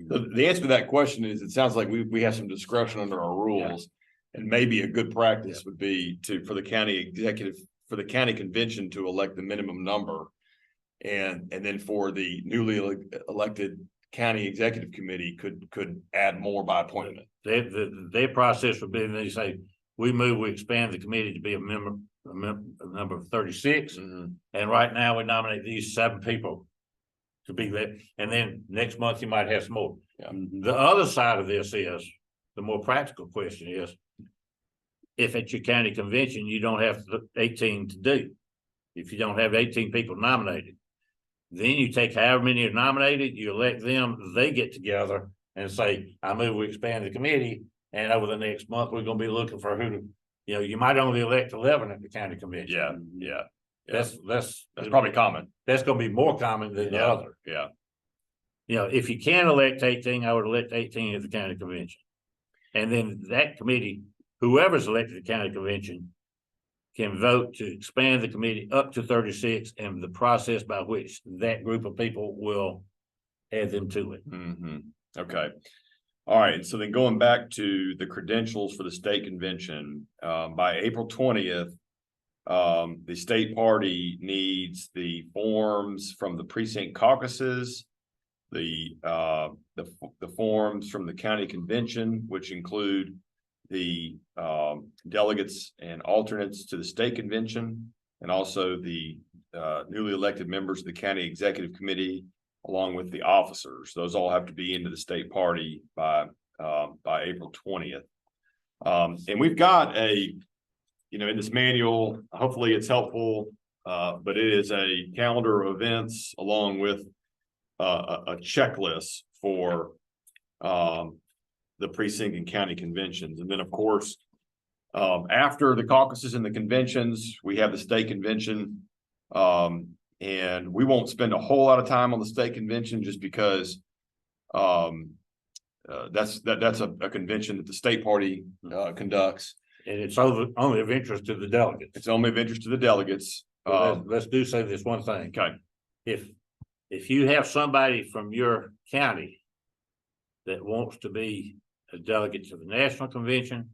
The answer to that question is, it sounds like we have some discretion under our rules. And maybe a good practice would be for the county convention to elect the minimum number. And then for the newly elected county executive committee could add more by appointment. Their process would be, they say, we expand the committee to be a number of 36. Mhm. And right now we nominate these 7 people to be there. And then next month you might have some more. Yeah. The other side of this is, the more practical question is, if at your county convention, you don't have 18 to do, if you don't have 18 people nominated, then you take however many are nominated, you elect them, they get together and say, I move we expand the committee. And over the next month, we're gonna be looking for who to, you might only elect 11 at the county convention. Yeah. That's probably common. That's gonna be more common than the Yeah. other. Yeah. You know, if you can elect 18, I would elect 18 at the county convention. And then that committee, whoever's elected at the county convention, can vote to expand the committee up to 36, and the process by which that group of people will add them to it. Okay. All right. So then going back to the credentials for the state convention, by April 20th, the state party needs the forms from the precinct caucuses, the forms from the county convention, which include the delegates and alternates to the state convention, and also the newly elected members of the county executive committee, along with the officers. Those all have to be into the state party by April 20th. And we've got in this manual, hopefully it's helpful, but it is a calendar of events along with a checklist for the precinct and county conventions. And then, of course, after the caucuses and the conventions, we have the state convention. And we won't spend a whole lot of time on the state convention just because that's a convention that the state party conducts. And it's only of interest to the delegates. It's only of interest to the delegates. Let's do say this one thing. Okay. If you have somebody from your county that wants to be a delegate to the national convention,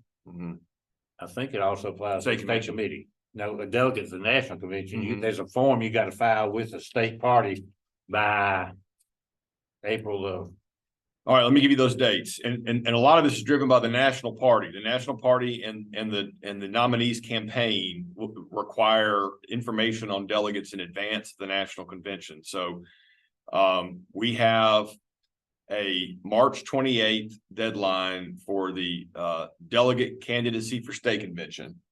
I think it also applies to the state committee. No, a delegate to the national convention, there's a form you got to file with the state party by April of. All right, let me give you those dates. And a lot of this is driven by the national party. The national party and the nominees campaign will require information on delegates in advance of the national convention. So we have a March 28th deadline for the delegate candidacy for state convention.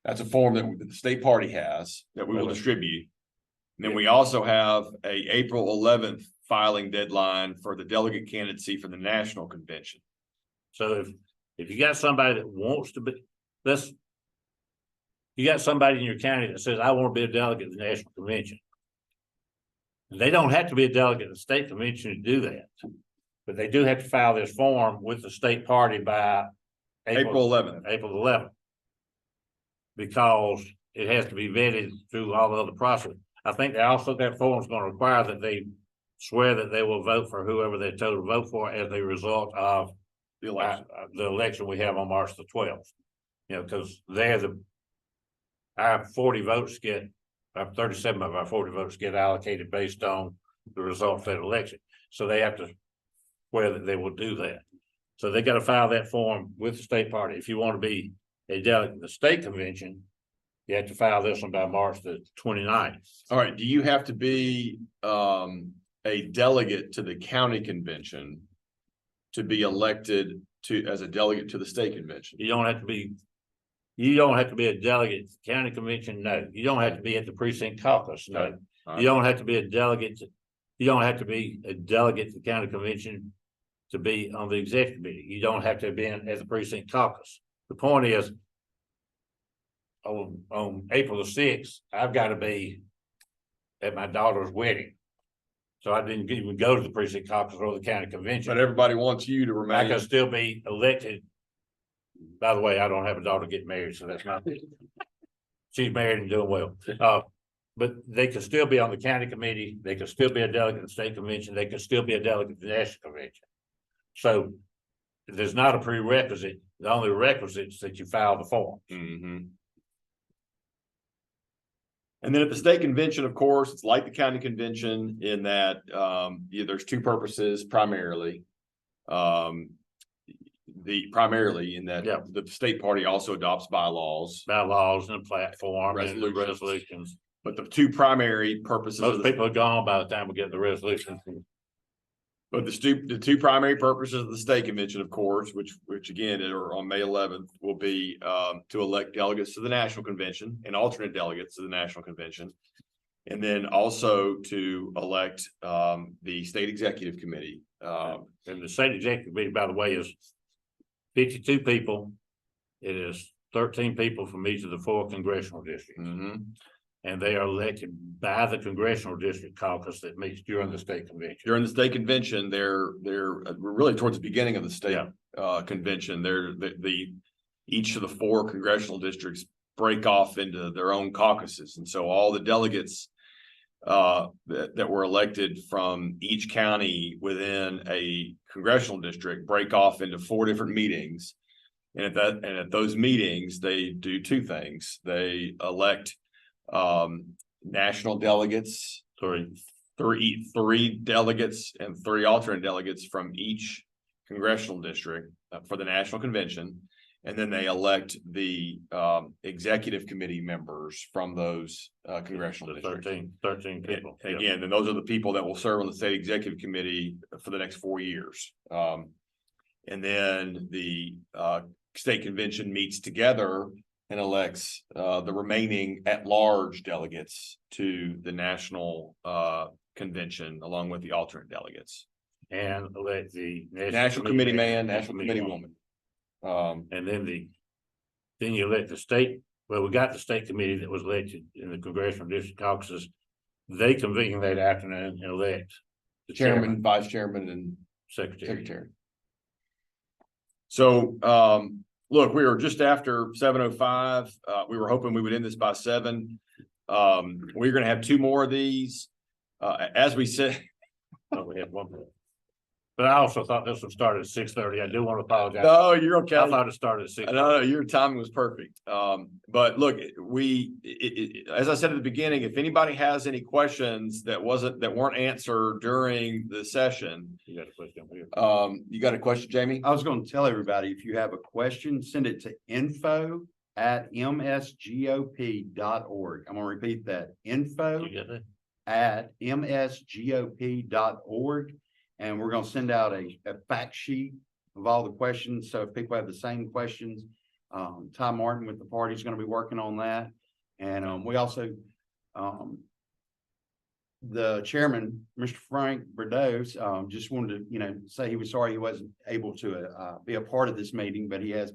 That's a form that the state party has that we will distribute. And then we also have a April 11th filing deadline for the delegate candidacy for the national convention. So if you got somebody that wants to be, you got somebody in your county that says, I want to be a delegate to the national convention. They don't have to be a delegate to the state convention to do that, but they do have to file this form with the state party by April 11th. April 11th. Because it has to be vetted through all the other process. I think that form is going to require that they swear that they will vote for whoever they're told to vote for as a result of The election. The election we have on March the 12th. You know, because our 40 votes get, 37 of our 40 votes get allocated based on the results of that election. So they have to swear that they will do that. So they got to file that form with the state party. If you want to be a delegate to the state convention, you have to file this one by March the 29th. All right. Do you have to be a delegate to the county convention to be elected as a delegate to the state convention? You don't have to be a delegate to the county convention. No, you don't have to be at the precinct caucus. No, you don't have to be a delegate. You don't have to be a delegate to the county convention to be on the executive committee. You don't have to have been at the precinct caucus. The point is, on April the 6th, I've got to be at my daughter's wedding. So I didn't even go to the precinct caucus or the county convention. But everybody wants you to remain. I can still be elected. By the way, I don't have a daughter get married, so that's not. She's married and doing well. But they can still be on the county committee. They can still be a delegate to the state convention. They can still be a delegate to the national convention. So there's not a prerequisite. The only requisite is that you file the form. And then at the state convention, of course, it's like the county convention in that there's two purposes primarily. The state party also adopts bylaws and a platform Resolutions. and resolutions. But the two primary purposes. Most people are gone by the time we get the resolutions. But the two primary purposes of the state convention, of course, which again are on May 11th, will be to elect delegates to the national convention and alternate delegates to the national convention, and then also to elect the state executive committee. And the state executive committee, by the way, is 52 people. It is 13 people from each of the 4 congressional districts. And And they are elected by the congressional district caucus that meets during the state convention. During the state convention, they're really towards the beginning of the state convention. Each of the 4 congressional districts break off into their own caucuses, and so all the delegates that were elected from each county within a congressional district break off into 4 different meetings. And at those meetings, they do 2 things. They elect national delegates, three delegates and 3 alternate delegates from each congressional district for the national convention. And then they elect the executive committee members from those congressional districts. 13 people. And again, and those are the people that will serve on the state executive committee for the next 4 years. And then the state convention meets together and elects the remaining at-large delegates to the national convention, along with the alternate delegates. And elect the National committee man, national committee woman. And then you elect the state. Well, we got the state committee that was elected in the congressional district caucuses. They convene that afternoon and elect the chairman, vice chairman, and secretary. So, look, we were just after 7:05. We were hoping we would end this by 7. We're going to have 2 more of these. As we said, Oh, we had 1 more. But I also thought this one started at 6:30. I do want to apologize. no, you're okay. I thought it started at 6:30. No, your timing was perfect. But look, as I said at the beginning, if anybody has any questions that weren't answered during the session, You got a question here. you got a question, Jamie? I was going to tell everybody, if you have a question, send it to info@msgop.org. I'm going to repeat that, You got that? info@msgop.org. And we're going to send out a fact sheet of all the questions. So if people have the same questions, Ty Martin with the party is going to be working on that. And we also, the chairman, Mr. Frank Bordeaux, just wanted to, say he was sorry he wasn't able to be a part of this meeting, but he has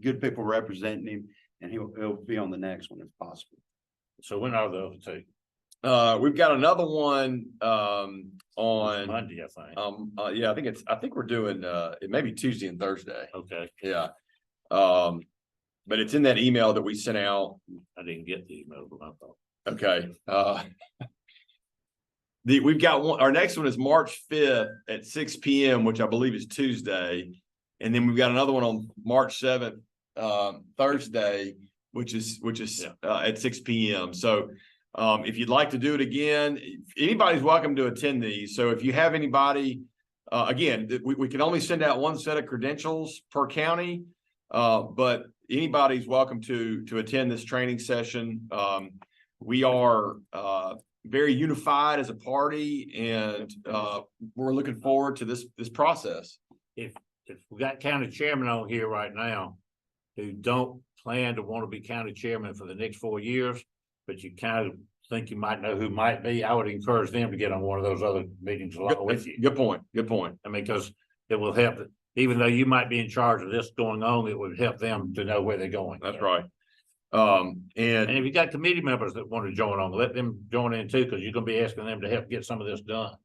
good people representing him, and he'll be on the next one if possible. So when are the other 2? We've got another one on Monday, I think. yeah, I think we're doing it may be Tuesday and Thursday. Okay, Yeah. But it's in that email that we sent out. I didn't get the email, but I thought. Okay. We've got one, our next one is March 5th at 6 p.m., which I believe is Tuesday. And then we've got another one on March 7th, Thursday, which is at 6 p.m. So if you'd like to do it again, anybody's welcome to attend these. So if you have anybody, again, we can only send out 1 set of credentials per county, but anybody's welcome to attend this training session. We are very unified as a party, and we're looking forward to this process. If we got county chairman on here right now who don't plan to want to be county chairman for the next 4 years, but you kind of think you might know who might be, I would encourage them to get on one of those other meetings along with you. Good point. Good point. I mean, because it will help, even though you might be in charge of this going on, it would help them to know where they're going. That's right. And if you got committee members that want to join on, let them join in too, because you're going to be asking them to help get some of this done.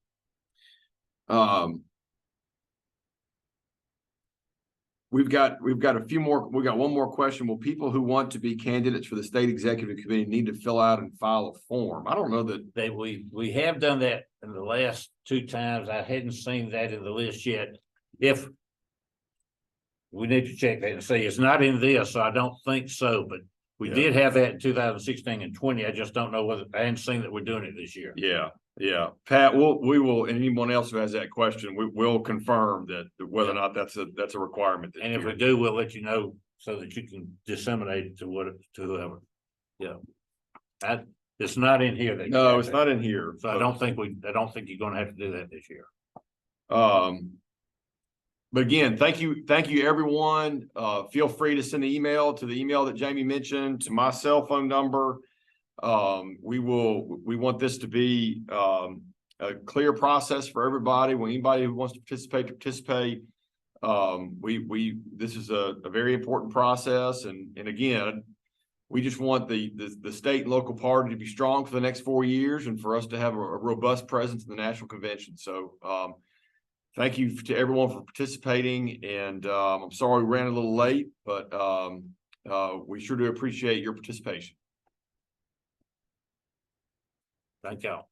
We've got a few more. We got one more question. Will people who want to be candidates for the state executive committee need to fill out and file a form? I don't know that We have done that in the last 2 times. I hadn't seen that in the list yet. If we need to check that and see, it's not in this, so I don't think so, but we did have that in 2016 and 20. I just don't know whether I hadn't seen that we're doing it this year. Yeah. Pat, we will, and anyone else who has that question, we will confirm that whether or not that's a requirement. And if we do, we'll let you know so that you can disseminate it to whoever. Yeah. It's not in here. No, it's not in here. So I don't think you're gonna have to do that this year. But again, thank you everyone. Feel free to send an email to the email that Jamie mentioned, to my cell phone number. We want this to be a clear process for everybody. When anybody who wants to participate. This is a very important process, and again, we just want the state and local party to be strong for the next 4 years and for us to have a robust presence in the national convention. So, thank you to everyone for participating, and I'm sorry we ran a little late, but we sure do appreciate your participation. Thank y'all.